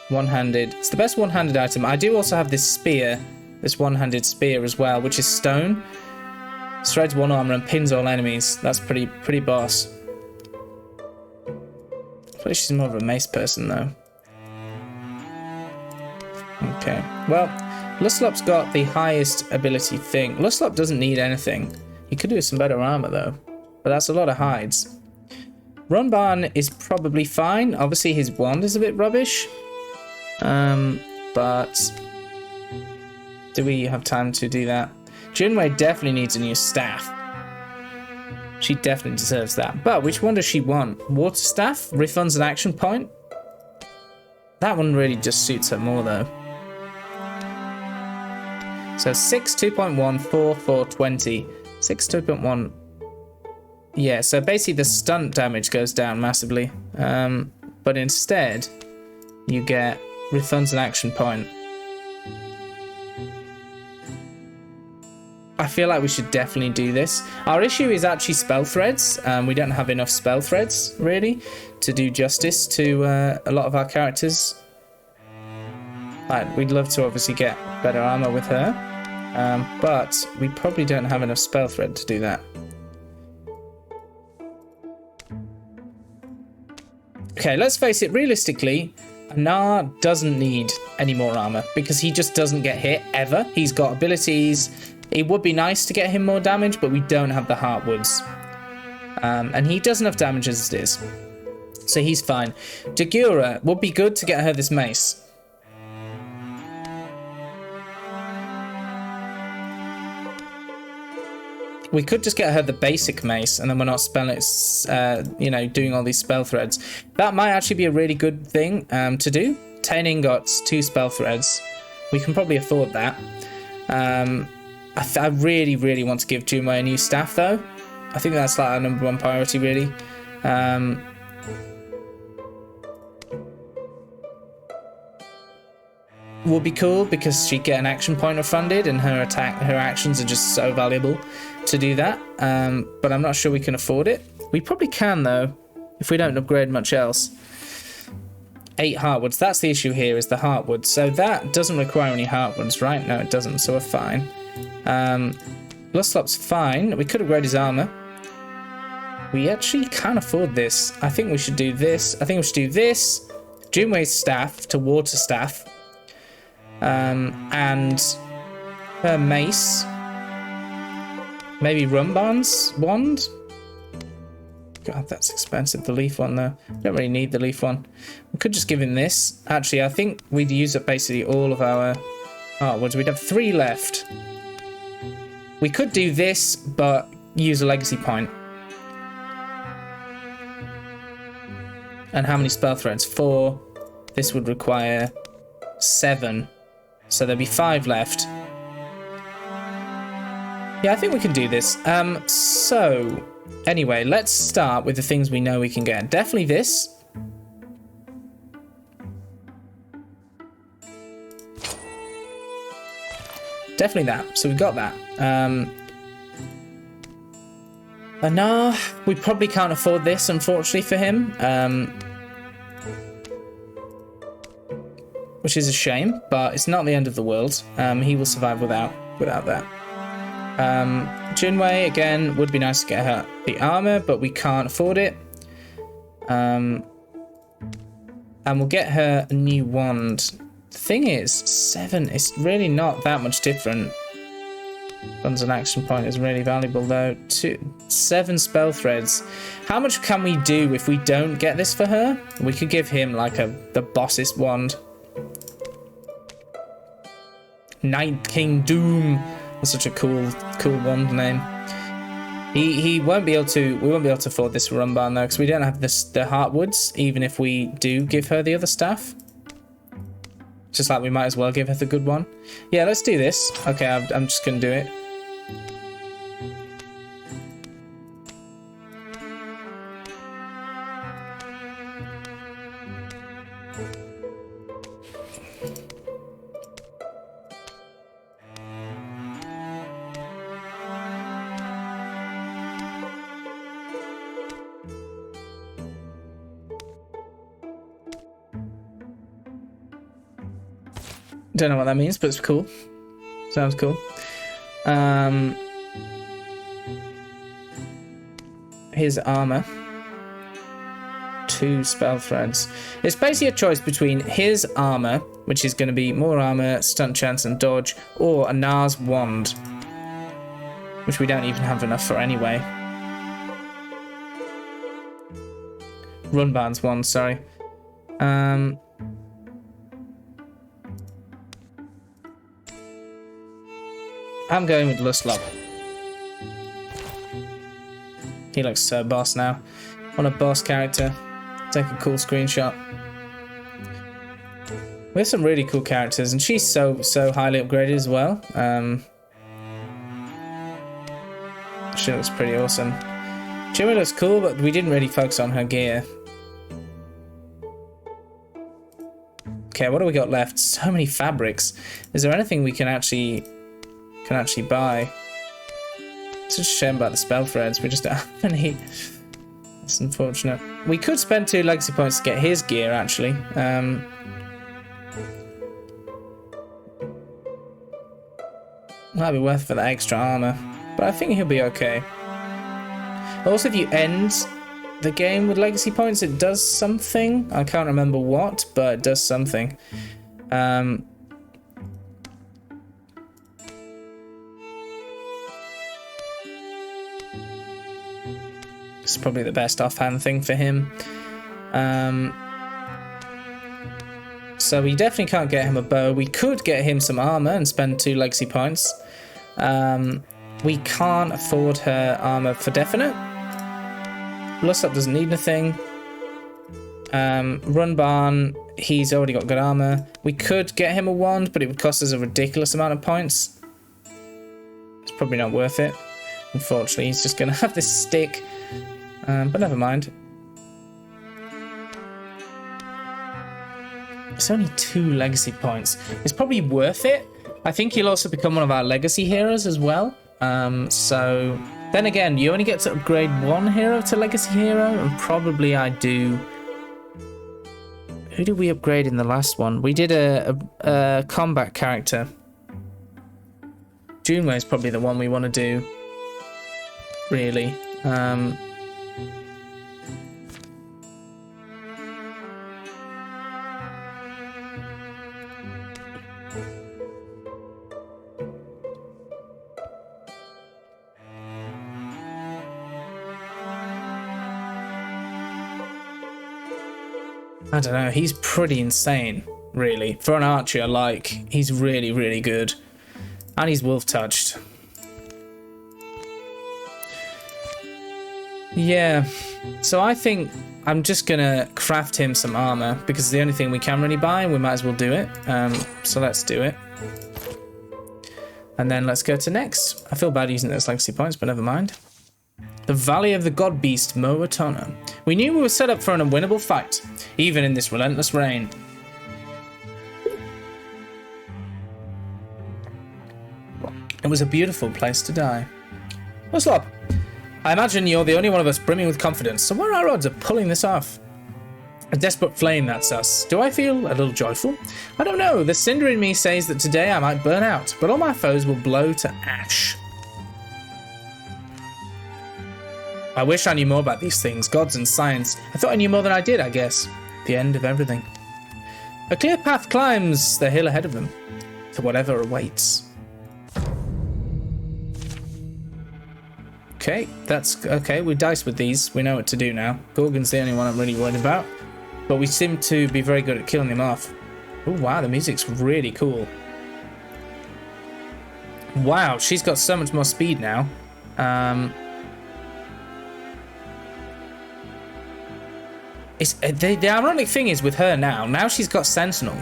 Speaker 1: One-handed. It's the best one-handed item. I do also have this spear, this one-handed spear as well, which is stone. Shreds one armor and pins all enemies. That's pretty boss. I feel like she's more of a mace person though. Okay. Well, Luslop's got the highest ability thing. Luslop doesn't need anything. He could do with some better armor though. But that's a lot of hides. Runbarn is probably fine. Obviously his wand is a bit rubbish. But do we have time to do that? Junwei definitely needs a new staff. She definitely deserves that. But which one does she want? Water staff? Refunds an action point? That one really just suits her more though. So 6, 2.1, 4, 4, 20. 6, 2.1. Yeah, so basically the stunt damage goes down massively. But instead, you get refunds an action point. I feel like we should definitely do this. Our issue is actually spell threads. We don't have enough spell threads, really, to do justice to a lot of our characters. We'd love to obviously get better armor with her. But we probably don't have enough spell thread to do that. Okay, let's face it, realistically, Anar doesn't need any more armor because he just doesn't get hit ever. He's got abilities. It would be nice to get him more damage, but we don't have the heartwoods. And he does enough damage as it is. So he's fine. Dagura would be good to get her this mace. We could just get her the basic mace, and then we're not doing all these spell threads. That might actually be a really good thing to do. 10 ingots, 2 spell threads. We can probably afford that. I really, really want to give Junwei a new staff, though. I think that's like our #1 priority, really. Would be cool because she'd get an action point refunded, and her actions are just so valuable to do that. But I'm not sure we can afford it. We probably can though, if we don't upgrade much else. 8 heartwoods. That's the issue here, is the heartwoods. So that doesn't require any heartwoods, right? No, it doesn't. So we're fine. Luslop's fine. We could upgrade his armor. We actually can't afford this. I think we should do this. I think we should do this. Junwei's staff to water staff. And her mace. Maybe Rumbarn's wand? God, that's expensive, the leaf one though. Don't really need the leaf one. We could just give him this. Actually, I think we'd use up basically all of our heartwoods. We'd have 3 left. We could do this, but use a legacy point. And how many spell threads? 4. This would require 7. So there'd be 5 left. Yeah, I think we can do this. So, anyway, let's start with the things we know we can get. Definitely this. Definitely that. So we got that. No, we probably can't afford this, unfortunately, for him. Which is a shame, but it's not the end of the world. He will survive without that. Jinwei, again, would be nice to get her the armor, but we can't afford it. And we'll get her a new wand. The thing is, 7 is really not that much different. Guns and action point is really valuable though. 7 spell threads. How much can we do if we don't get this for her? We could give him like the boss's wand. Night King Doom. That's such a cool wand name. He won't be able to. We won't be able to afford this Rumbarn though, because we don't have the Heartwoods. Even if we do give her the other staff, just like we might as well give her the good one. Yeah, let's do this. Okay, I'm just gonna do it. Don't know what that means, but it's cool. Sounds cool. His armor. 2 spell threads. It's basically a choice between his armor, which is going to be more armor, stunt chance, and dodge, or a Nars wand, which we don't even have enough for anyway. Runbarn's wand, sorry. I'm going with Lustlock. He looks so boss now. On a boss character. Take a cool screenshot. We have some really cool characters, and she's so highly upgraded as well. She looks pretty awesome. Jimmy looks cool, but we didn't really focus on her gear. Okay, what do we got left? So many fabrics. Is there anything we can actually buy? It's just a shame about the spell threads. We just don't have any. That's unfortunate. We could spend 2 legacy points to get his gear, actually. Might be worth it for that extra armor, but I think he'll be okay. Also, if you end the game with legacy points, it does something. I can't remember what, but it does something. It's probably the best offhand thing for him. So we definitely can't get him a bow. We could get him some armor and spend 2 legacy points. We can't afford her armor for definite. Lustlock doesn't need anything. Runbarn, he's already got good armor. We could get him a wand, but it would cost us a ridiculous amount of points. It's probably not worth it. Unfortunately, he's just going to have this stick. But never mind. It's only 2 legacy points. It's probably worth it. I think he'll also become one of our legacy heroes as well. So then again, you only get to upgrade 1 hero to legacy hero, and probably I do. Who did we upgrade in the last one? We did a combat character. Junwei is probably the one we want to do. Really. I don't know, he's pretty insane, really. For an archer, like, he's really, really good. And he's wolf touched. Yeah, so I think I'm just gonna craft him some armor, because it's the only thing we can really buy, and we might as well do it. So let's do it. And then let's go to next. I feel bad using those legacy points, but never mind. The Valley of the God Beast, Moatona. We knew we were set up for an unwinnable fight, even in this relentless rain. It was a beautiful place to die. What's up? I imagine you're the only one of us brimming with confidence, so what are our odds of pulling this off? A desperate flame, that's us. Do I feel a little joyful? I don't know. The cinder in me says that today I might burn out, but all my foes will blow to ash. I wish I knew more about these things, gods and science. I thought I knew more than I did, I guess. The end of everything. A clear path climbs the hill ahead of them, to whatever awaits. Okay, that's okay. We dice with these. We know what to do now. Gorgon's the only one I'm really worried about. But we seem to be very good at killing him off. Oh, wow, the music's really cool. Wow, she's got so much more speed now. The ironic thing is with her now she's got Sentinel.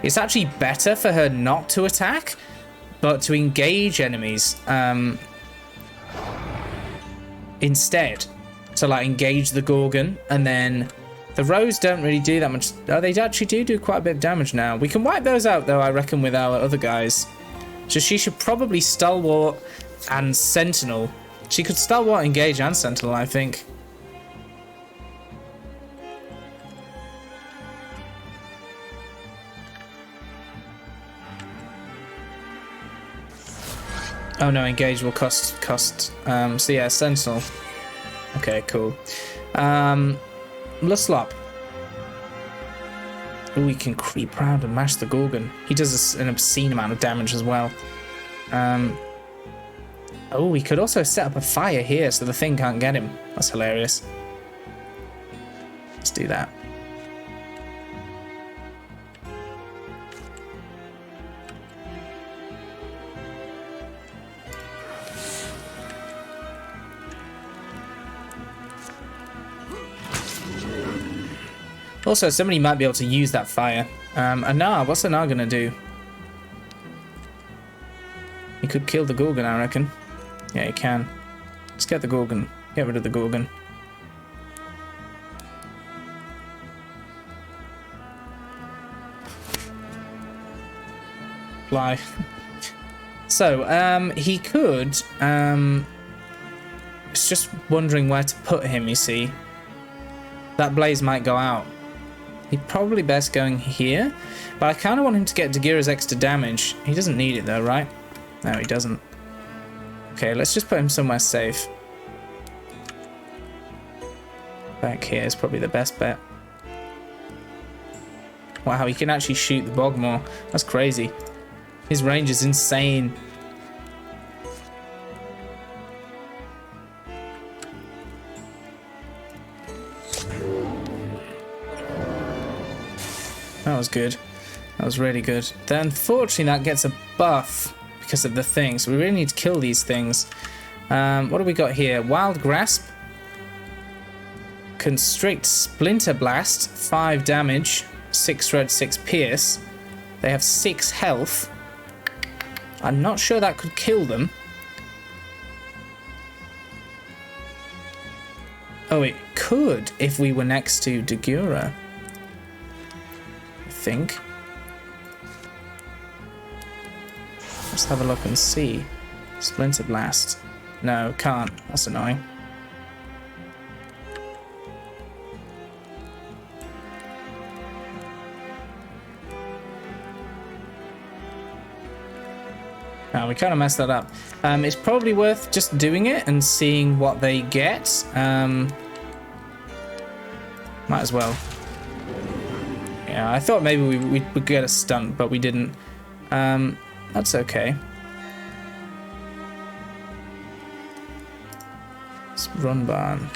Speaker 1: It's actually better for her not to attack, but to engage enemies instead. So, like, engage the Gorgon, and then... The Rose don't really do that much. Oh, they actually do quite a bit of damage now. We can wipe those out, though, I reckon, with our other guys. So she should probably Stalwart and Sentinel. She could Stalwart, engage, and Sentinel, I think. Oh, no, engage will cost. So, yeah, Sentinel. Okay, cool. Luslop. Oh, he can creep around and mash the Gorgon. He does an obscene amount of damage as well. Oh, he could also set up a fire here so the thing can't get him. That's hilarious. Let's do that. Also, somebody might be able to use that fire. Anar, what's Anar gonna do? He could kill the Gorgon, I reckon. Yeah, he can. Let's get the Gorgon. Get rid of the Gorgon. Fly. So, he could... It's just wondering where to put him, you see. That blaze might go out. He'd probably best going here, but I kind of want him to get Dagira's extra damage. He doesn't need it though, right? No, he doesn't. Okay, let's just put him somewhere safe. Back here is probably the best bet. Wow, he can actually shoot the Bogmore. That's crazy. His range is insane. That was good. That was really good. Then, unfortunately, that gets a buff because of the thing. So we really need to kill these things. What do we got here? Wild Grasp. Constrict Splinter Blast. 5 damage. 6 Shred, 6 Pierce. They have 6 health. I'm not sure that could kill them. Oh, it could if we were next to Dagira. Think. Let's have a look and see. Splinter Blast. No, can't. That's annoying. No, we kind of messed that up. It's probably worth just doing it and seeing what they get. Might as well. Yeah, I thought maybe we would get a stunt, but we didn't. That's okay. Let's run barn.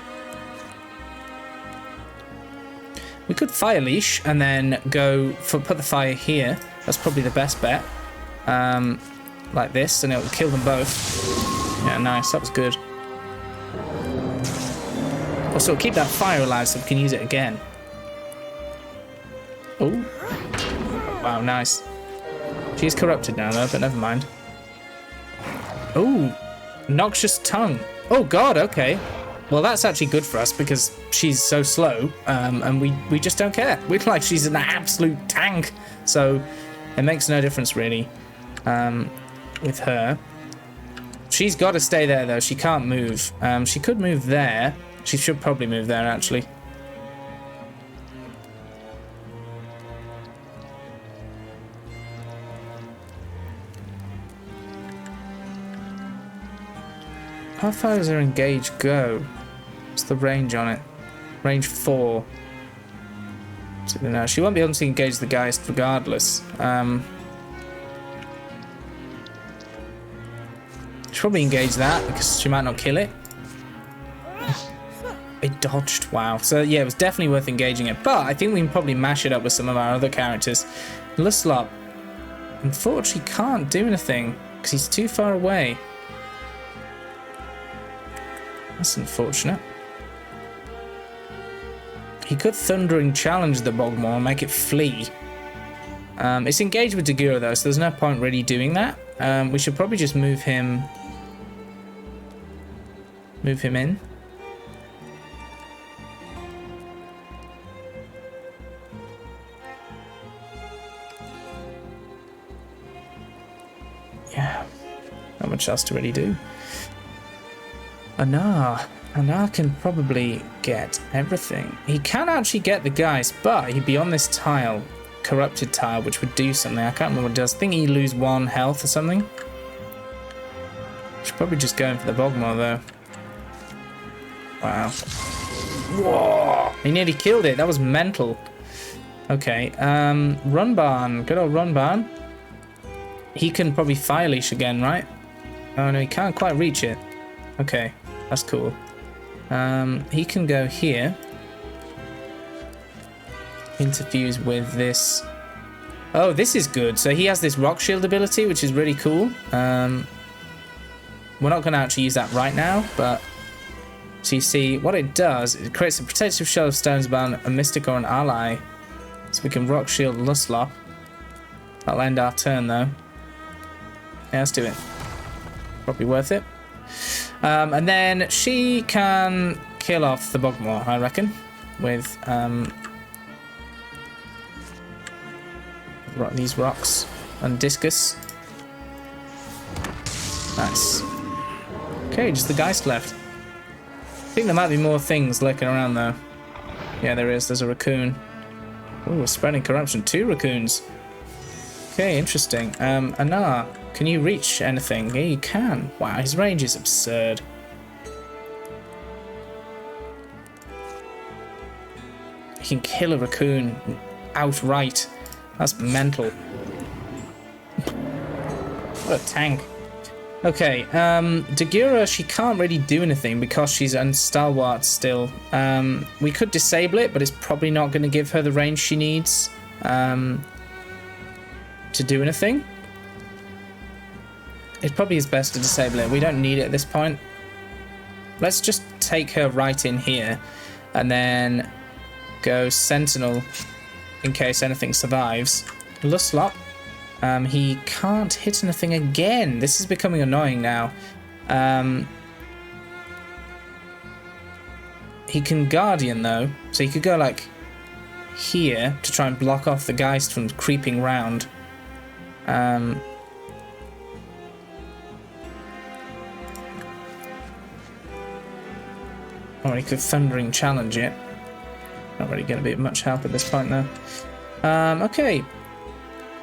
Speaker 1: We could fire leash and then go for put the fire here. That's probably the best bet. Like this, and it will kill them both. Yeah, nice. That was good. Also, keep that fire alive so we can use it again. Oh. Wow, nice. She's corrupted now, though, but never mind. Oh, noxious tongue. Oh god, okay. Well, that's actually good for us because she's so slow, and we just don't care. We're like, she's an absolute tank, so it makes no difference really with her. She's got to stay there though. She can't move. She could move there. She should probably move there actually. How far does her engage go? What's the range on it? Range 4. So no, she won't be able to engage the Geist regardless. She'll probably engage that because she might not kill it. It dodged. Wow. So yeah, it was definitely worth engaging it. But I think we can probably mash it up with some of our other characters. Luslop, unfortunately, can't do anything because he's too far away. That's unfortunate. He could Thundering Challenge the Bogmore and make it flee. It's engaged with Dagura though, so there's no point really doing that. We should probably just move him in. Yeah, not much else to really do. Anar can probably get everything. He can actually get the Geist, but he'd be on this tile, corrupted tile, which would do something. I can't remember what it does. I think he lose 1 health or something. Should probably just go in for the Bogmore though. Wow. Whoa! He nearly killed it. That was mental. Okay. Runbarn. Good old Runbarn. He can probably Fire Leash again, right? Oh no, he can't quite reach it. Okay, that's cool. He can go here. Interfuse with this. Oh, this is good. So he has this Rock Shield ability, which is really cool. We're not going to actually use that right now, but so you see what it does. It creates a protective shell of stones about a mystic or an ally. So we can Rock Shield Luslop. That'll end our turn though. Yeah, let's do it. Probably worth it. And then she can kill off the Bogmore, I reckon, with these rocks and discus. Nice. Okay, just the Geist left. I think there might be more things lurking around though. Yeah, there is. There's a raccoon. Ooh, spreading corruption. 2 raccoons. Okay, interesting. Anar, can you reach anything? Yeah, you can. Wow, his range is absurd. He can kill a raccoon outright. That's mental. What a tank. Okay, Dagura, she can't really do anything because she's unstalwart still. We could disable it, but it's probably not going to give her the range she needs to do anything. It probably is best to disable it. We don't need it at this point. Let's just take her right in here and then go Sentinel in case anything survives. Luslop. He can't hit anything again. This is becoming annoying now. He can Guardian though, so he could go like here to try and block off the Geist from creeping round. Or he could Thundering Challenge it. Not really going to be much help at this point though. Okay.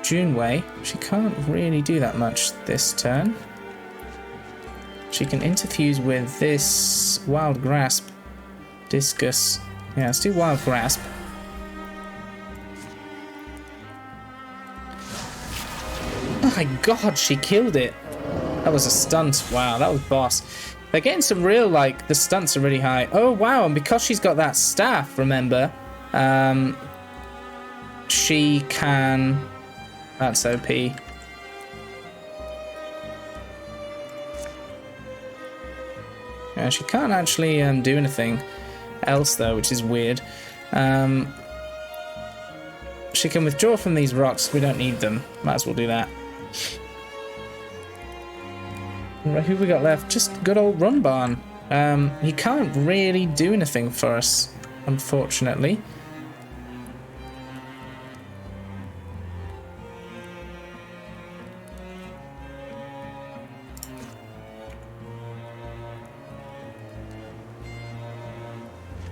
Speaker 1: Juneway, she can't really do that much this turn. She can interfuse with this Wild Grasp, Discus. Yeah, let's do Wild Grasp. Oh my god, she killed it. That was a stunt. Wow, that was boss. They're getting some real, like, the stunts are really high. Oh wow, and because she's got that staff, remember, she can... That's OP. Yeah, she can't actually do anything else though, which is weird. She can withdraw from these rocks. We don't need them. Might as well do that. Who we got left? Just good old Runbarn. He can't really do anything for us, unfortunately.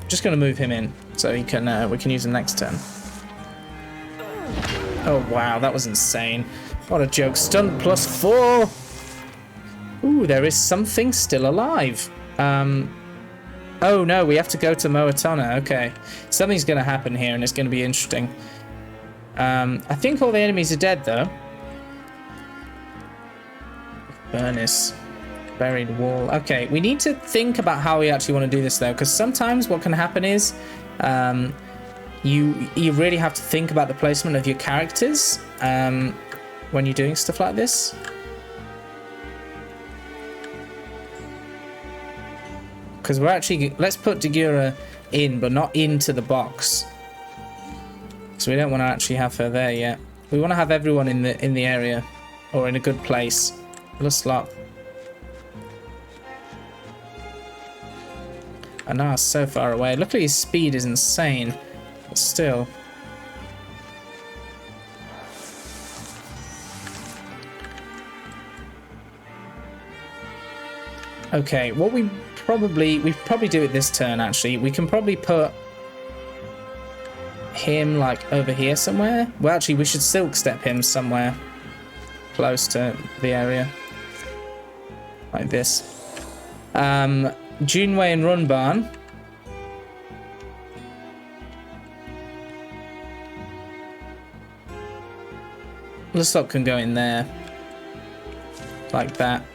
Speaker 1: Just going to move him in so he can we can use him next turn. Oh wow, that was insane. What a joke. Stunt +4. Ooh, there is something still alive. Oh no, we have to go to Moatonna. Okay. Something's going to happen here and it's going to be interesting. I think all the enemies are dead though. Furnace. Buried wall. Okay, we need to think about how we actually want to do this though, because sometimes what can happen is you really have to think about the placement of your characters when you're doing stuff like this. Because we're actually, let's put Dagura in, but not into the box. So we don't want to actually have her there yet. We want to have everyone in the area or in a good place. Luslop. Anar's so far away. Luckily his speed is insane, but still. Okay, what we probably do it this turn actually. We can probably put him like over here somewhere. Well actually we should silk step him somewhere close to the area. Like this. Juneway and Runbarn. Luslop can go in there. Like that.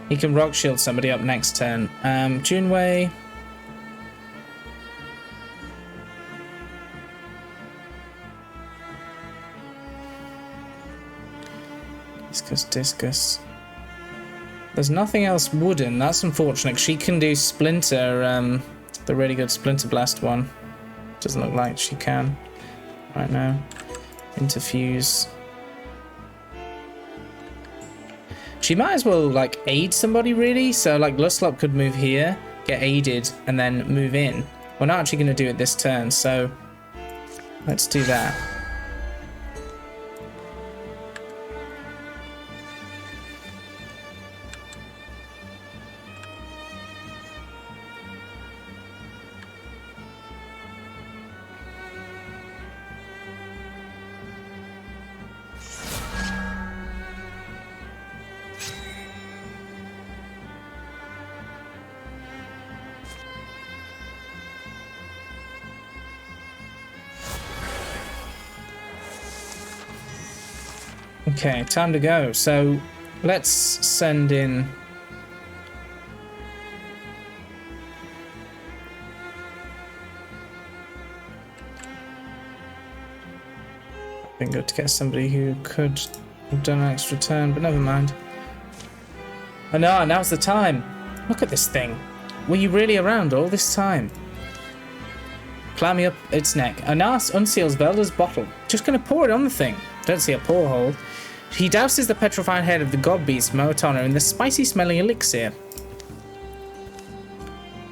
Speaker 1: He can rock shield somebody up next turn. Juneway. Discus. There's nothing else wooden. That's unfortunate. She can do Splinter, the really good Splinter Blast one. Doesn't look like she can right now. Interfuse. She might as well, like, aid somebody, really. So, like, Luslop could move here, get aided, and then move in. We're not actually going to do it this turn, so let's do that. Okay, time to go. So let's send in been good to get somebody who could have done an extra turn, but never mind. Oh no, now's the time. Look at this thing. Were you really around all this time? Climbing up its neck. Anas unseals Velda's bottle. Just gonna pour it on the thing. Don't see a pour hole. He douses the petrified head of the god beast Moatonna in the spicy smelling elixir.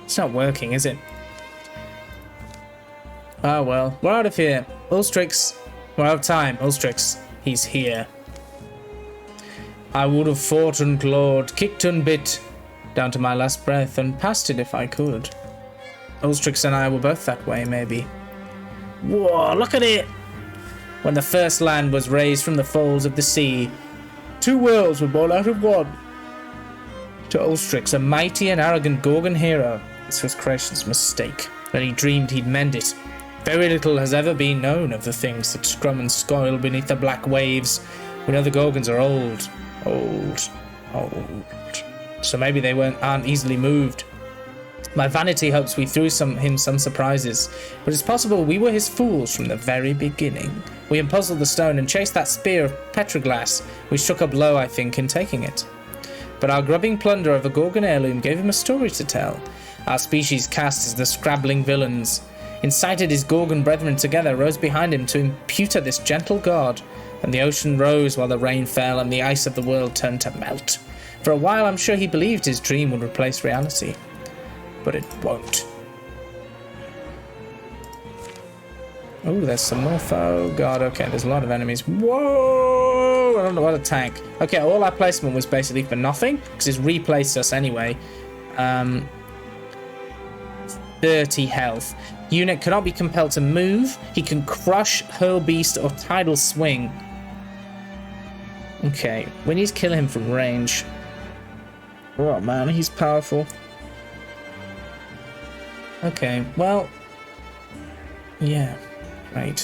Speaker 1: It's not working, is it? Oh well, we're out of here. Ulstrix, we're out of time. Ulstrix, he's here. I would have fought and clawed, kicked and bit, down to my last breath, and passed it if I could. Ulstrix and I were both that way, maybe. Whoa, look at it! When the first land was raised from the folds of the sea, two worlds were born out of one. To Ulstrix, a mighty and arrogant Gorgon hero, this was creation's mistake, but he dreamed he'd mend it. Very little has ever been known of the things that scrum and scoil beneath the black waves. We know the Gorgons are old. So maybe they aren't easily moved. My vanity hopes we threw him some surprises, but it's possible we were his fools from the very beginning. We empuzzled the stone and chased that spear of petroglass. We struck a blow, I think, in taking it. But our grubbing plunder of a Gorgon heirloom gave him a story to tell. Our species cast as the scrabbling villains, incited his Gorgon brethren together, rose behind him to imputer this gentle god. And the ocean rose while the rain fell, and the ice of the world turned to melt. For a while, I'm sure he believed his dream would replace reality. But it won't. Oh, there's some more foe. God, okay, there's a lot of enemies. Whoa! I don't know what a tank. Okay, all our placement was basically for nothing, because it's replaced us anyway. 30 health. Unit cannot be compelled to move. He can crush, hurl beast, or tidal swing. Okay, we need to kill him from range. Oh man, he's powerful. Okay, well, yeah, right.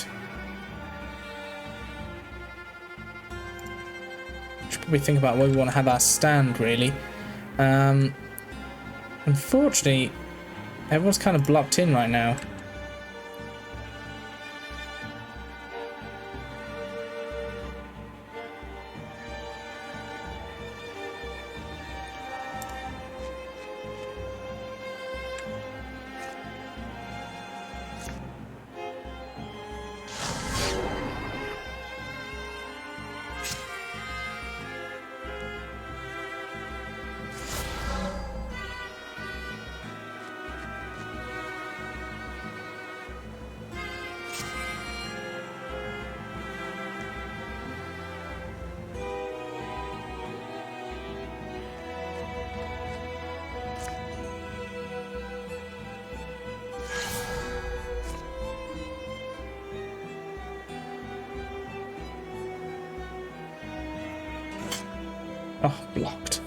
Speaker 1: Should probably think about where we want to have our stand, really. Unfortunately, everyone's kind of blocked in right now. Oh, blocked.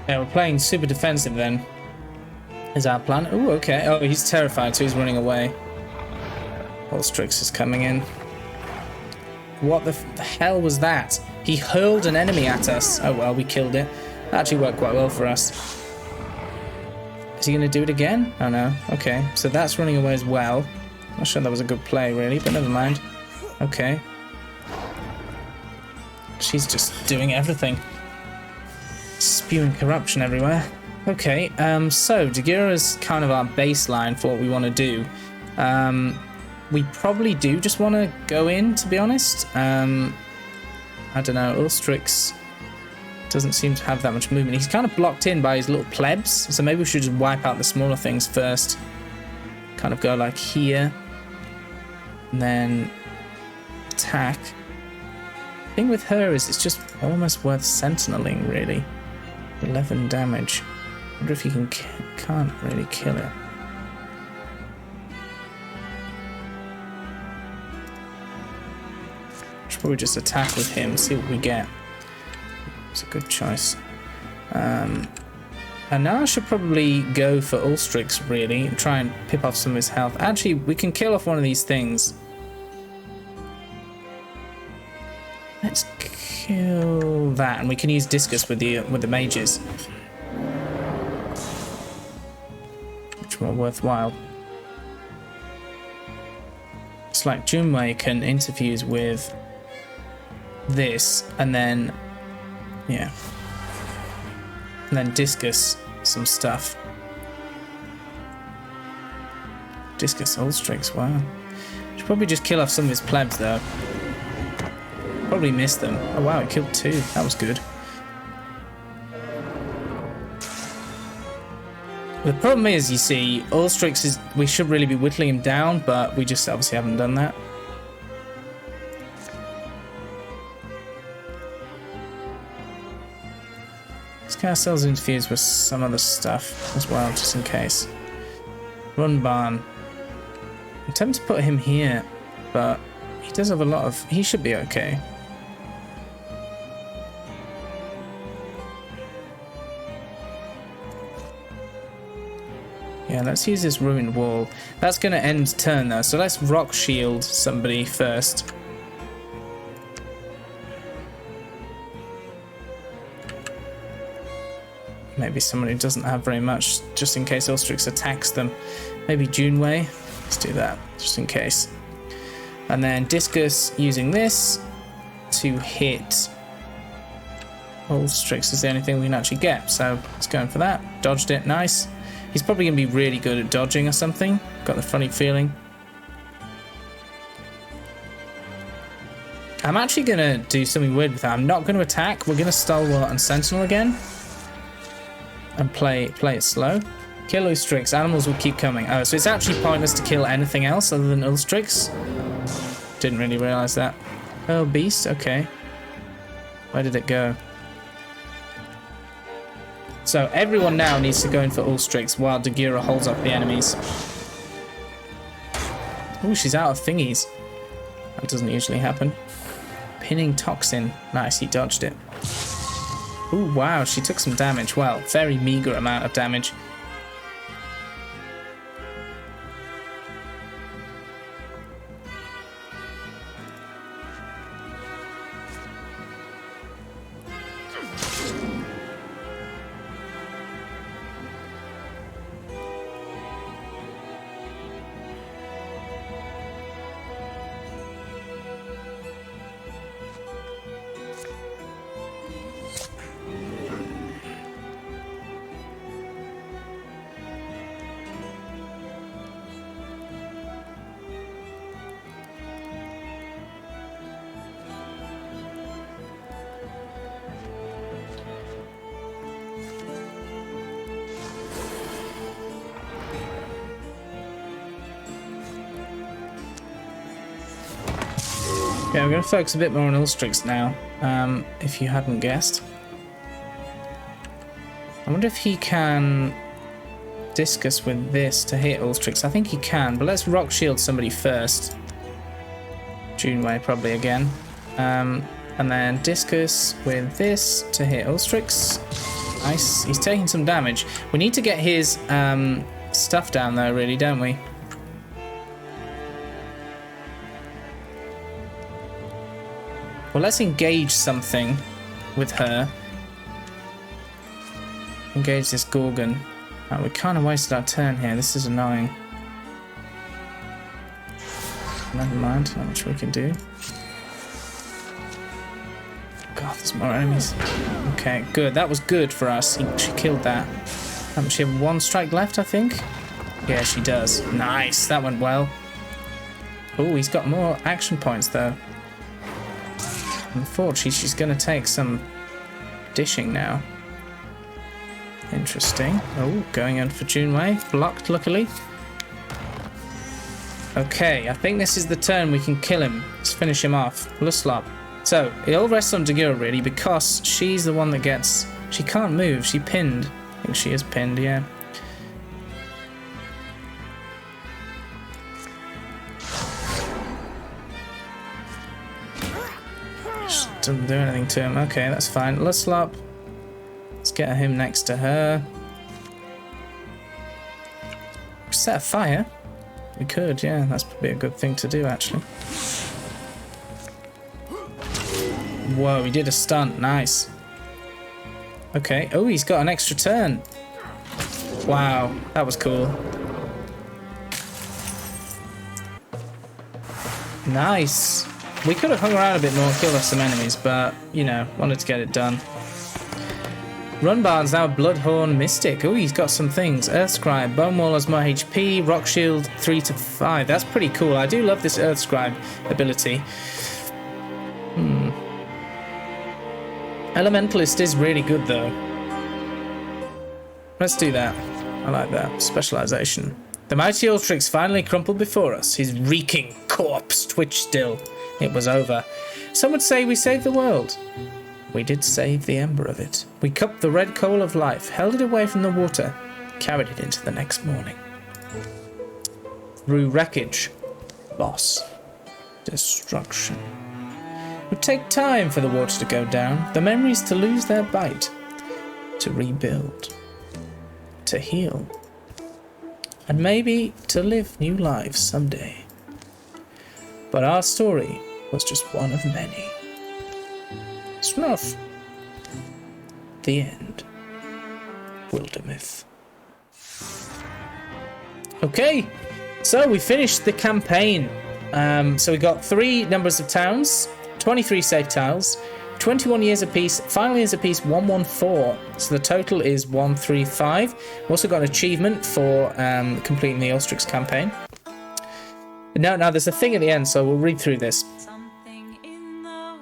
Speaker 1: Yeah, we're playing super defensive then. Is our plan? Oh, okay. Oh, he's terrified, so he's running away. Ulstrix is coming in. What the hell was that? He hurled an enemy at us. Oh well, we killed it. That actually worked quite well for us. Is he going to do it again? Oh no. Okay, so that's running away as well. Not sure that was a good play, really, but never mind. Okay. She's just doing everything. Spewing corruption everywhere. Okay, so Dagira's kind of our baseline for what we want to do. We probably do just want to go in, to be honest. I don't know, Ulstrix doesn't seem to have that much movement. He's kind of blocked in by his little plebs, so maybe we should just wipe out the smaller things first. Kind of go like here. And then attack. The thing with her is it's just almost worth sentineling, really. 11 damage. I wonder if you can't really kill it. Should probably just attack with him, see what we get. It's a good choice. And now I should probably go for Ulstrix, really, and try and pip off some of his health. Actually, we can kill off one of these things. Let's kill that, and we can use Discus with the mages. Much more worthwhile. It's like Junwei can interfuse with this, and then yeah, and then Discus some stuff. Discus Ulstrix, wow. Should probably just kill off some of his plebs though. Probably missed them. Oh wow, it killed 2. That was good. The problem is, you see, Ulstrix is... we should really be whittling him down, but we just obviously haven't done that. Let's get ourselves infused with some other stuff as well, just in case. Run barn. I'm tempted to put him here, but he does have a lot of... He should be okay. Yeah, let's use this ruined wall. That's going to end turn though, so let's rock shield somebody first. Maybe someone who doesn't have very much, just in case Ulstrix attacks them. Maybe Juneway. Let's do that, just in case. And then Discus using this to hit Ulstrix is the only thing we can actually get. So let's go in for that. Dodged it, nice. He's probably going to be really good at dodging or something. Got the funny feeling. I'm actually going to do something weird with that. I'm not going to attack. We're going to Stalwart and Sentinel again. And play it slow. Kill Ulstrix. Animals will keep coming. Oh, so it's actually pointless to kill anything else other than Ulstrix. Didn't really realise that. Oh, beast. Okay. Where did it go? So everyone now needs to go in for Ulstrix while Dagura holds up the enemies. Oh, she's out of thingies. That doesn't usually happen. Pinning Toxin. Nice, he dodged it. Oh, wow, she took some damage. Well, very meager amount of damage. Okay, we're going to focus a bit more on Ulstrix now, if you hadn't guessed. I wonder if he can Discus with this to hit Ulstrix. I think he can, but let's rock shield somebody first. Juneway probably again. And then Discus with this to hit Ulstrix. Nice. He's taking some damage. We need to get his stuff down there, really, don't we? Well, let's engage something with her. Engage this Gorgon. Oh, we kind of wasted our turn here. This is annoying. Never mind. Not much we can do. God, there's more enemies. Okay, good. That was good for us. She killed that. She have one strike left, I think? Yeah, she does. Nice. That went well. Oh, he's got more action points, though. Unfortunately, she's going to take some dishing now. Interesting. Oh, going in for Juneway. Blocked, luckily. Okay, I think this is the turn we can kill him. Let's finish him off. Luslop. So, it all rests on Dagura, really, because she's the one that gets... She can't move. She pinned. I think she is pinned, yeah. Doesn't do anything to him. Okay, that's fine. Luslop. Let's get him next to her. Set a fire. We could, yeah. That's probably a good thing to do, actually. Whoa, he did a stunt. Nice. Okay. Oh, he's got an extra turn. Wow, that was cool. Nice. We could have hung around a bit more and killed off some enemies, but, you know, wanted to get it done. Runbarn's now Bloodhorn Mystic. Oh, he's got some things. Earthscribe. Bonewall has more HP. Rock Shield 3 to 5. That's pretty cool. I do love this Earthscribe ability. Elementalist is really good, though. Let's do that. I like that. Specialization. The mighty Ulstrix finally crumpled before us. His reeking corpse twitched still. It was over. Some would say we saved the world. we did save the ember of it. We cupped the red coal of life, held it away from the water, carried it into the next morning. Through wreckage, loss, destruction. It would take time for the water to go down, the memories to lose their bite, to rebuild, to heal, and maybe to live new lives someday. But our story was just one of many. Snuff. The end. Wildermyth. Okay, so we finished the campaign. So we got 3 numbers of towns, 23 safe tiles, 21 years apiece, final years apiece 114. So the total is 135. We also got an achievement for completing the Ulstrix campaign. Now there's a thing at the end, so we'll read through this.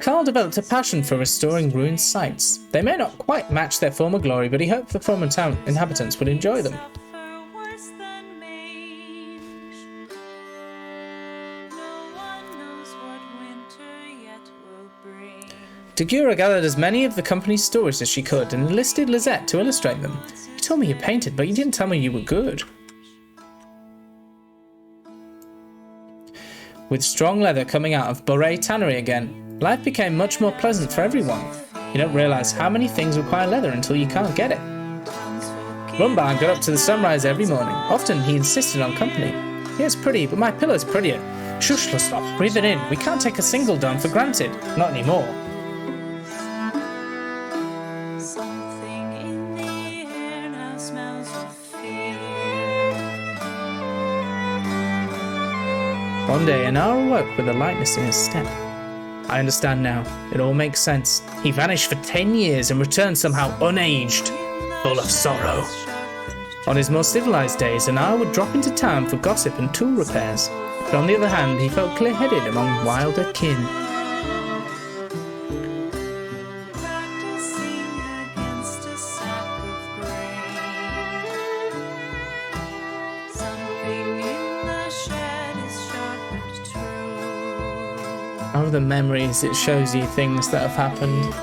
Speaker 1: Carl developed a passion for restoring ruined sites. They may not quite match their former glory, but he hoped the former town inhabitants would enjoy them. Dagura gathered as many of the company's stories as she could and enlisted Lizette to illustrate them. You told me you painted, but you didn't tell me you were good. With strong leather coming out of Boret Tannery again, life became much more pleasant for everyone. You don't realise how many things require leather until you can't get it. Rumbarn got up to the sunrise every morning. Often he insisted on company. Yeah, it's pretty, but my pillow's prettier. Shush, stop, breathe it in. We can't take a single dome for granted. Not anymore. One day, Anar awoke with a lightness in his step. I understand now. It all makes sense. He vanished for 10 years and returned somehow unaged, full of sorrow. On his more civilized days, Anar would drop into town for gossip and tool repairs. But on the other hand, he felt clear-headed among wilder kin. Out of the memories, it shows you things that have happened.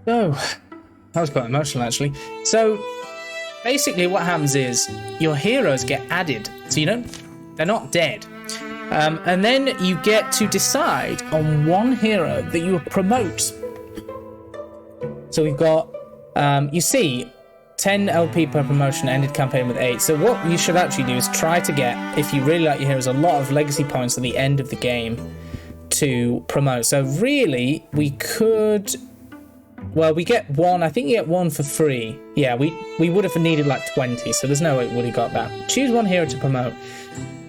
Speaker 1: So, that was quite emotional actually. So, basically what happens is your heroes get added. So they're not dead. And then you get to decide on one hero that you promote. So we've got, you see, 10 LP per promotion, ended campaign with 8. So what you should actually do is try to get, if you really like your heroes, a lot of legacy points at the end of the game to promote. So really, we could... Well, we get 1. I think you get 1 for free. Yeah, we would have needed like 20, so there's no way we would have got that. Choose 1 hero to promote,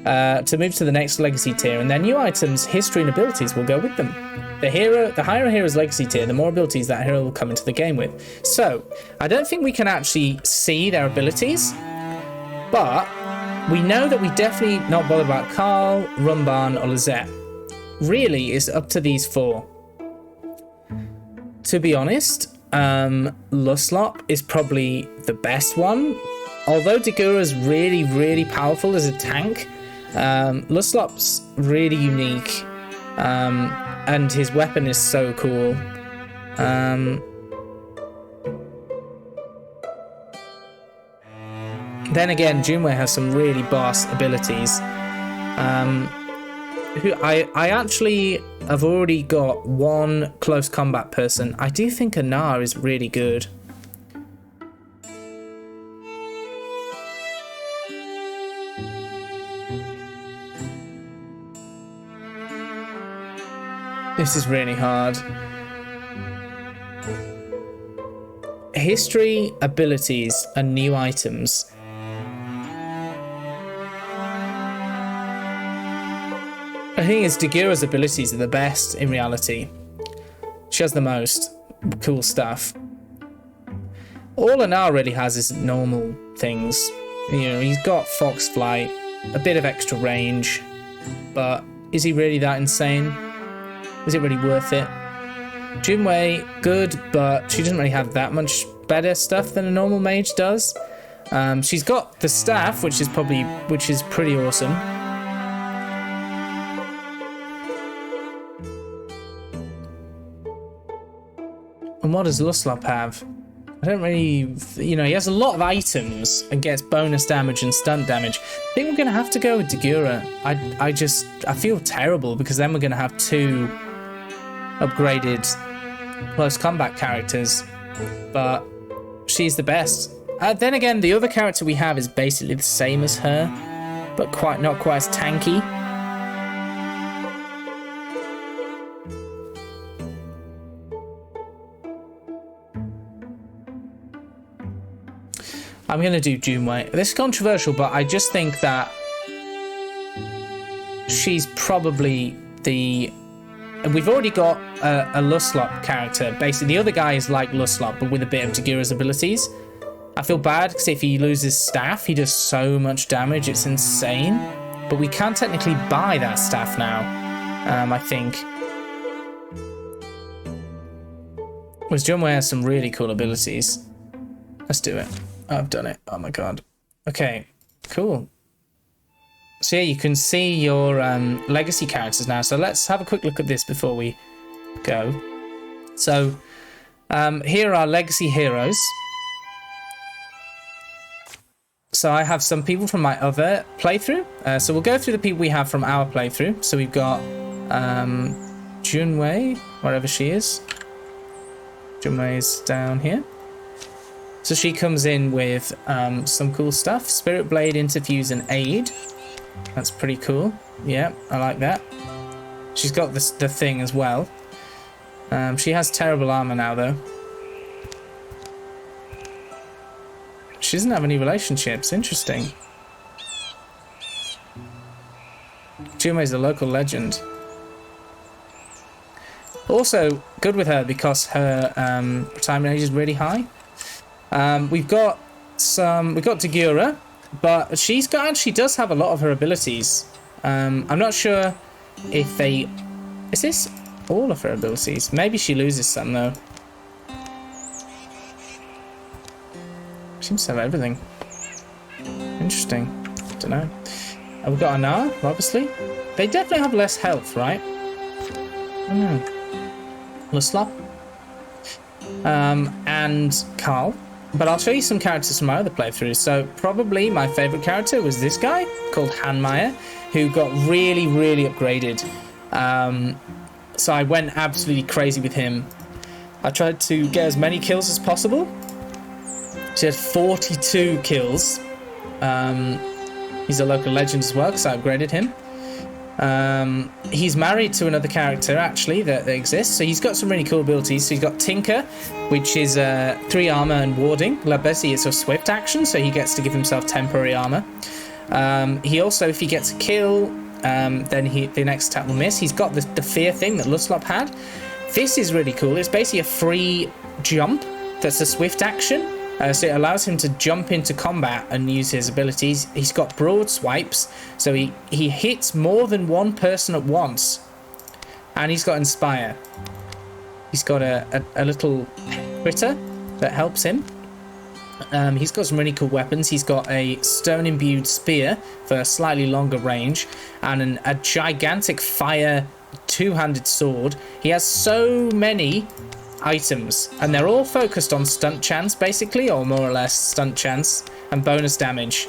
Speaker 1: to move to the next legacy tier, and their new items, history, and abilities will go with them. The higher a hero's legacy tier, the more abilities that hero will come into the game with. So, I don't think we can actually see their abilities, but we know that we definitely not bothered about Carl, Rumbarn, or Lizette. Really, it's up to these 4. To be honest, Luslop is probably the best one. Although Dagura is really, really powerful as a tank, Luslop's really unique. and his weapon is so cool. Then again, Junwei has some really boss abilities. Who I actually have already got one close combat person. I do think Anar is really good. This is really hard. History, abilities, and new items. The thing is, Dagira's abilities are the best in reality. She has the most cool stuff. All Anar really has is normal things. You know, he's got Fox Flight, a bit of extra range, but is he really that insane? Is it really worth it? Junwei, good, but she doesn't really have that much better stuff than a normal mage does. She's got the staff, which is pretty awesome. And what does Luslop have? I don't really... You know, he has a lot of items and gets bonus damage and stunt damage. I think we're going to have to go with Dagira. I feel terrible because then we're going to have two upgraded close combat characters. But she's the best. Then again, the other character we have is basically the same as her, but not quite as tanky. I'm going to do Junwei. This is controversial, but I just think that she's probably the... We've already got a Luslop character. Basically, the other guy is like Luslop, but with a bit of Dagira's abilities. I feel bad, because if he loses staff, he does so much damage. It's insane. But we can technically buy that staff now, I think. Whereas Junwei has some really cool abilities. Let's do it. I've done it. Oh my god. Okay, cool. So yeah, you can see your legacy characters now. So let's have a quick look at this before we go. So here are legacy heroes. So I have some people from my other playthrough. So we'll go through the people we have from our playthrough. So we've got Junwei, wherever she is. Junwei's down here. So she comes in with some cool stuff. Spirit Blade, Interfuse, and Aid. That's pretty cool. Yeah, I like that. She's got the thing as well. She has terrible armor now, though. She doesn't have any relationships. Interesting. Junwei's a local legend. Also, good with her because her retirement age is really high. We've got Dagira, but she does have a lot of her abilities. I'm not sure if they... Is this all of her abilities? Maybe she loses some, though. Seems to have everything. Interesting. Don't know. And we've got Anar, obviously. They definitely have less health, right? I don't know. Luslop. And Carl. But I'll show you some characters from my other playthroughs. So probably my favourite character was this guy called Hanmeyer, who got really, really upgraded. So I went absolutely crazy with him. I tried to get as many kills as possible. She had 42 kills. He's a local legend as well because I upgraded him. He's married to another character actually that exists, so he's got some really cool abilities. So he's got Tinker, which is 3 armor and warding. Basically it's a swift action, so he gets to give himself temporary armor. He also, if he gets a kill, then the next attack will miss. He's got the fear thing that Luslop had. This is really cool. It's basically a free jump that's a swift action. So it allows him to jump into combat and use his abilities. He's got broad swipes, so he hits more than one person at once. And he's got Inspire. He's got a little critter that helps him. He's got some really cool weapons. He's got a stone-imbued spear for a slightly longer range, and a gigantic fire two-handed sword. He has so many items, and they're all focused on stunt chance, basically, or more or less stunt chance and bonus damage.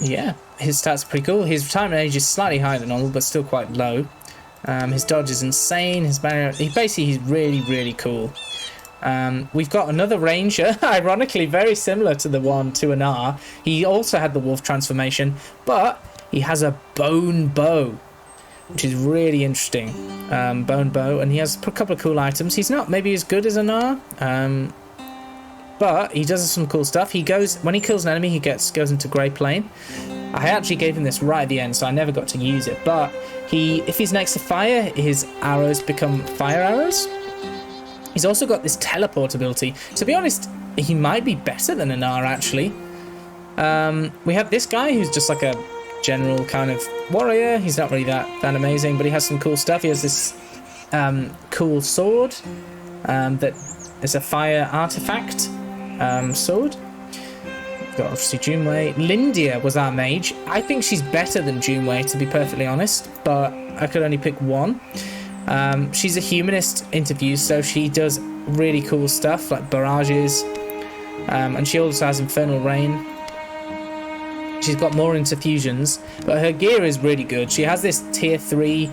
Speaker 1: Yeah, his stats are pretty cool. His retirement age is slightly higher than normal, but still quite low. His dodge is insane. His barrier, he's really, really cool. We've got another ranger, ironically very similar to the one to Anar. He also had the wolf transformation, but he has a bone bow, which is really interesting. Bone bow, and he has a couple of cool items. He's not maybe as good as Anar, but he does some cool stuff. He goes, when he kills an enemy, he goes into Grey Plane. I actually gave him this right at the end, so I never got to use it. But if he's next to fire, his arrows become fire arrows. He's also got this teleport ability. To be honest, he might be better than Anar, actually. We have this guy who's just like a general kind of warrior. He's not really that amazing, but he has some cool stuff. He has this cool sword that is a fire artifact sword. Got obviously Junwei. Lindia was our mage. I think she's better than Junwei, to be perfectly honest, but I could only pick one. She's a humanist interview, so she does really cool stuff like barrages, and she also has Infernal Rain. She's got more interfusions, but her gear is really good. She has this tier 3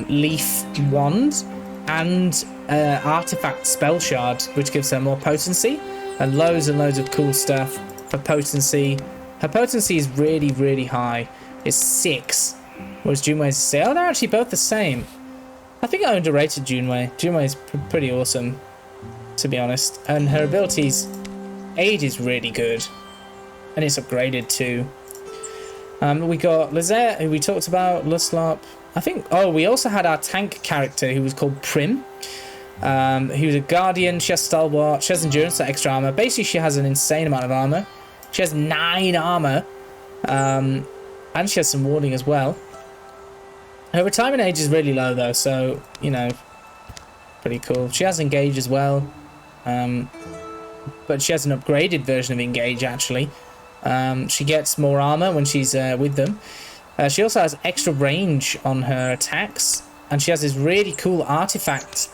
Speaker 1: leaf wand and artifact spell shard, which gives her more potency, and loads of cool stuff for potency. Her potency is really, really high. It's 6, whereas Junwei's 6. Oh, they're actually both the same. I think I underrated Junwei. Junwei is pretty awesome, to be honest. And her abilities, aid is really good. And it's upgraded too. We got Lizette, who we talked about, Luslop. I think, we also had our tank character who was called Prim. He was a guardian, she has stalwart, she has endurance, so extra armor. Basically, she has an insane amount of armor. She has 9 armor. And she has some warding as well. Her retirement age is really low though, so, you know, pretty cool. She has Engage as well, but she has an upgraded version of Engage, actually. She gets more armor when she's with them. She also has extra range on her attacks, and she has this really cool artifact,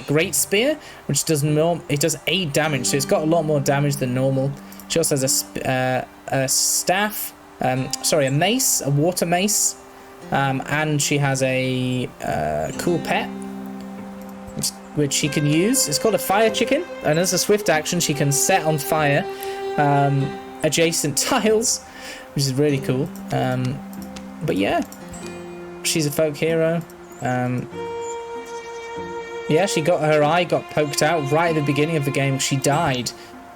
Speaker 1: Great Spear, which does 8 damage, so it's got a lot more damage than normal. She also has a staff, a mace, a water mace. And she has a cool pet, which she can use. It's called a fire chicken, and as a swift action, she can set on fire adjacent tiles, which is really cool. But yeah, she's a folk hero. Yeah, her eye got poked out right at the beginning of the game. She died,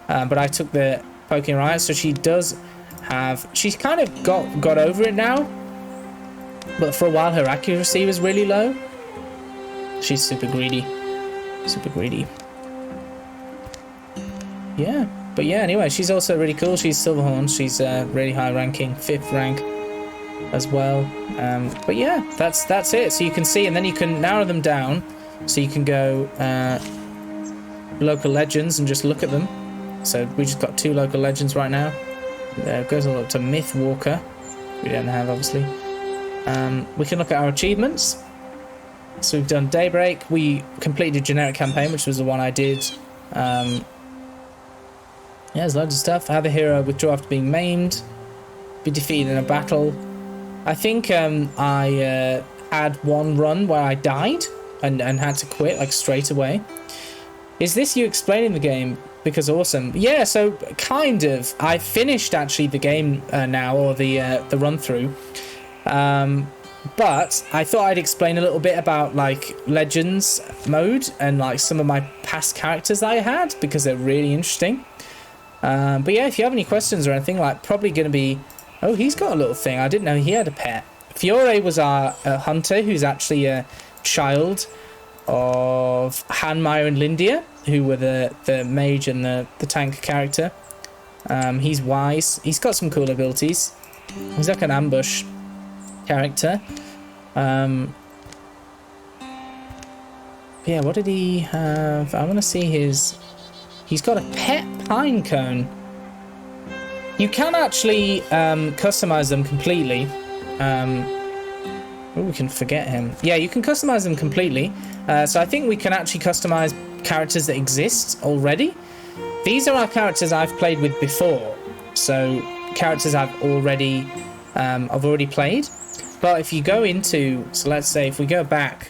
Speaker 1: but I took the poking her eye, so she does have. She's kind of got over it now. But for a while, her accuracy was really low. She's super greedy. Super greedy. Yeah. But yeah, anyway, she's also really cool. She's Silverhorn. She's really high ranking. 5th rank as well. But yeah, that's it. So you can see, and then you can narrow them down. So you can go local legends and just look at them. So we just got 2 local legends right now. There, it goes all up to Myth Walker. We don't have, obviously. We can look at our achievements. So we've done Daybreak. We completed Generic Campaign, which was the one I did. Yeah, there's loads of stuff. Have a hero withdraw after being maimed. Be defeated in a battle. I think I had one run where I died and had to quit like straight away. Is this you explaining the game? Because awesome. Yeah, so kind of. I finished actually the game now, or the run through. But I thought I'd explain a little bit about like Legends mode and like some of my past characters that I had, because they're really interesting. But yeah, if you have any questions or anything, like probably going to be... Oh, he's got a little thing. I didn't know he had a pet. Fiore was our hunter, who's actually a child of Hanmeyer and Lindia, who were the mage and the tank character. He's wise. He's got some cool abilities. He's like an ambush character. Yeah, what did he have? I want to see his... He's got a pet pine cone. You can actually customize them completely. Oh, we can forget him. Yeah, you can customize them completely. So I think we can actually customize characters that exist already. These are our characters I've played with before. So characters I've already played. But if you go into, so let's say if we go back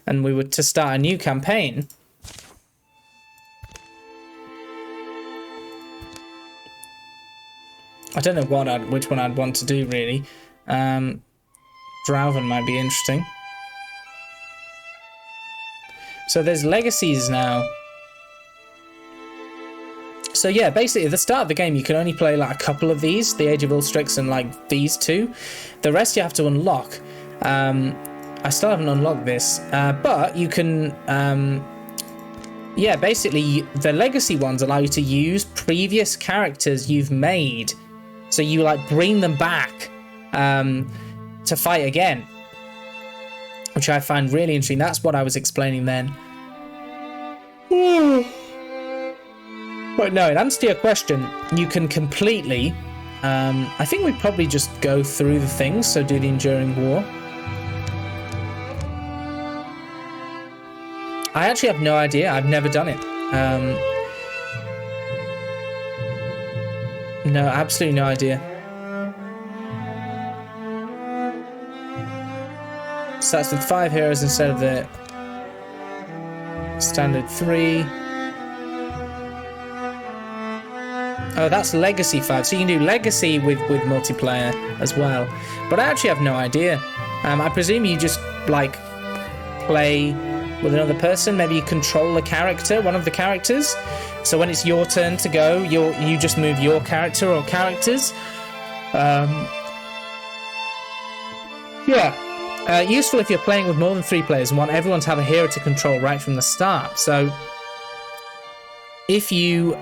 Speaker 1: and we were to start a new campaign. I don't know which one I'd want to do really. Drauven might be interesting. So there's legacies now. So yeah, basically at the start of the game you can only play like a couple of these, the Age of Ulstrix and like these two. The rest you have to unlock. I still haven't unlocked this, but you can yeah, basically the legacy ones allow you to use previous characters you've made. So you like bring them back to fight again, which I find really interesting. That's what I was explaining then. But no, in answer to your question, you can completely I think we'd probably just go through the things, so do the Enduring War. I actually have no idea. I've never done it. No, absolutely no idea. Starts with 5 heroes instead of the standard 3. Oh, that's Legacy 5. So you can do Legacy with multiplayer as well. But I actually have no idea. I presume you just like play with another person. Maybe you control a character, one of the characters. So when it's your turn to go, you just move your character or characters. Yeah. Useful if you're playing with more than 3 players and want everyone to have a hero to control right from the start. So if you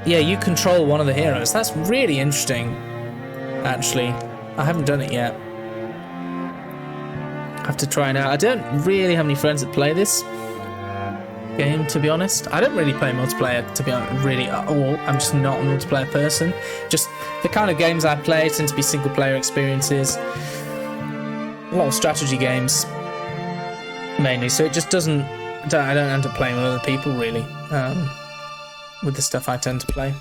Speaker 1: yeah, you control one of the heroes. That's really interesting, actually. I haven't done it yet. I have to try it out. I don't really have any friends that play this game, to be honest. I don't really play multiplayer, to be honest, really at all. I'm just not a multiplayer person. Just the kind of games I play tend to be single-player experiences. A lot of strategy games, mainly. So it just doesn't... I don't end up playing with other people, really. With the stuff I tend to play.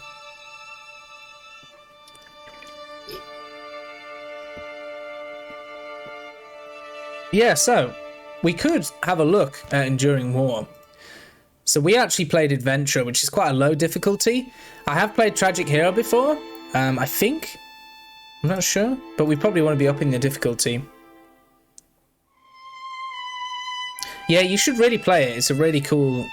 Speaker 1: Yeah, so we could have a look at Enduring War. So we actually played Adventure, which is quite a low difficulty. I have played Tragic Hero before, I think. I'm not sure, but we probably want to be upping the difficulty. Yeah, you should really play it. It's a really cool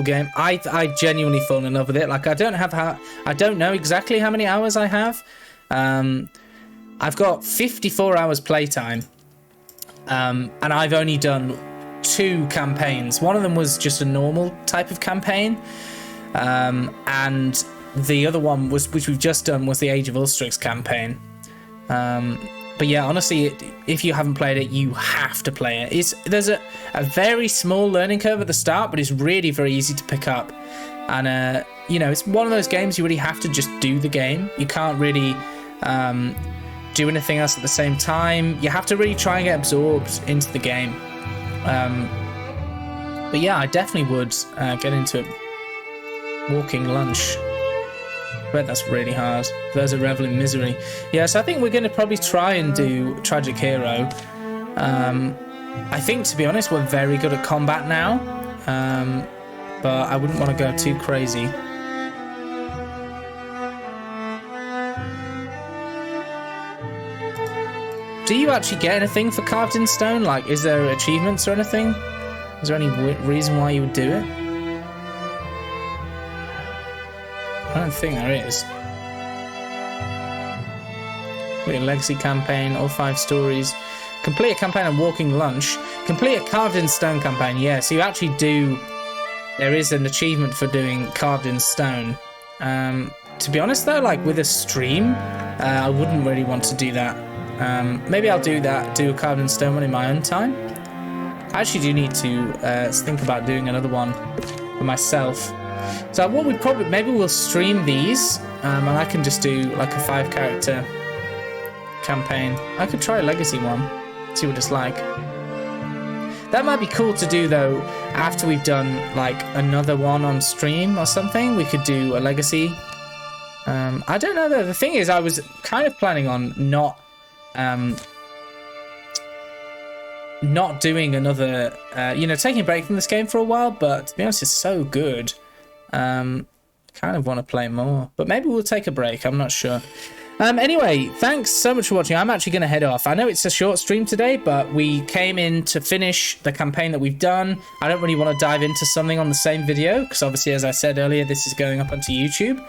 Speaker 1: game. I genuinely fallen in love with it. Like I don't know exactly how many hours I have. I've got 54 hours playtime, and I've only done 2 campaigns. One of them was just a normal type of campaign, and the other one which we've just done was the Age of Ulstrix campaign. But yeah, honestly, if you haven't played it, you have to play it. There's a very small learning curve at the start, but it's really very easy to pick up. And, you know, it's one of those games you really have to just do the game. You can't really do anything else at the same time. You have to really try and get absorbed into the game. But yeah, I definitely would get into it. Walking Lunch. I bet that's really hard. There's a Revel in Misery. Yeah, so I think we're going to probably try and do Tragic Hero. I think, to be honest, we're very good at combat now. But I wouldn't want to go too crazy. Do you actually get anything for Carved in Stone? Like, is there achievements or anything? Is there any reason why you would do it? I don't think there is. Complete a Legacy campaign, all 5 stories. Complete a campaign on Walking Lunch. Complete a Carved in Stone campaign, yeah. So you actually do... There is an achievement for doing Carved in Stone. To be honest though, like with a stream, I wouldn't really want to do that. Maybe I'll do a Carved in Stone one in my own time. I actually do need to think about doing another one for myself. So what we probably, maybe we'll stream these, and I can just do like a 5-character campaign. I could try a legacy one, see what it's like. That might be cool to do though, after we've done like another one on stream or something. We could do a legacy. I don't know though. The thing is, I was kind of planning on not doing another, you know, taking a break from this game for a while, but to be honest, it's so good. Kind of want to play more, but maybe we'll take a break. I'm not sure. Anyway, thanks so much for watching. I'm actually going to head off. I know it's a short stream today, but we came in to finish the campaign that we've done. I don't really want to dive into something on the same video, because obviously, as I said earlier, this is going up onto YouTube.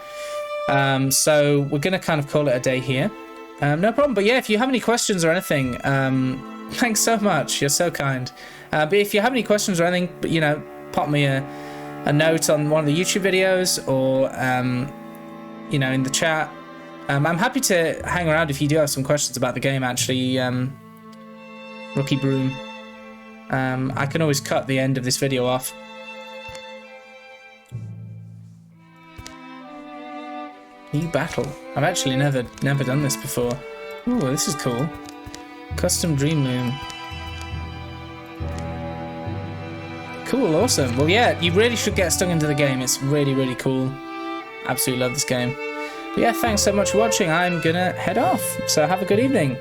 Speaker 1: So we're going to kind of call it a day here. No problem. But yeah, if you have any questions or anything, thanks so much. You're so kind. But if you have any questions or anything, you know, pop me a note on one of the YouTube videos, or you know, in the chat. I'm happy to hang around if you do have some questions about the game, actually, Rookie Broom. I can always cut the end of this video off. New battle. I've actually never done this before. Ooh, this is cool. Custom Dream Loom. Cool, awesome. Well, yeah, you really should get stuck into the game. It's really, really cool. Absolutely love this game. But yeah, thanks so much for watching. I'm gonna head off, so have a good evening.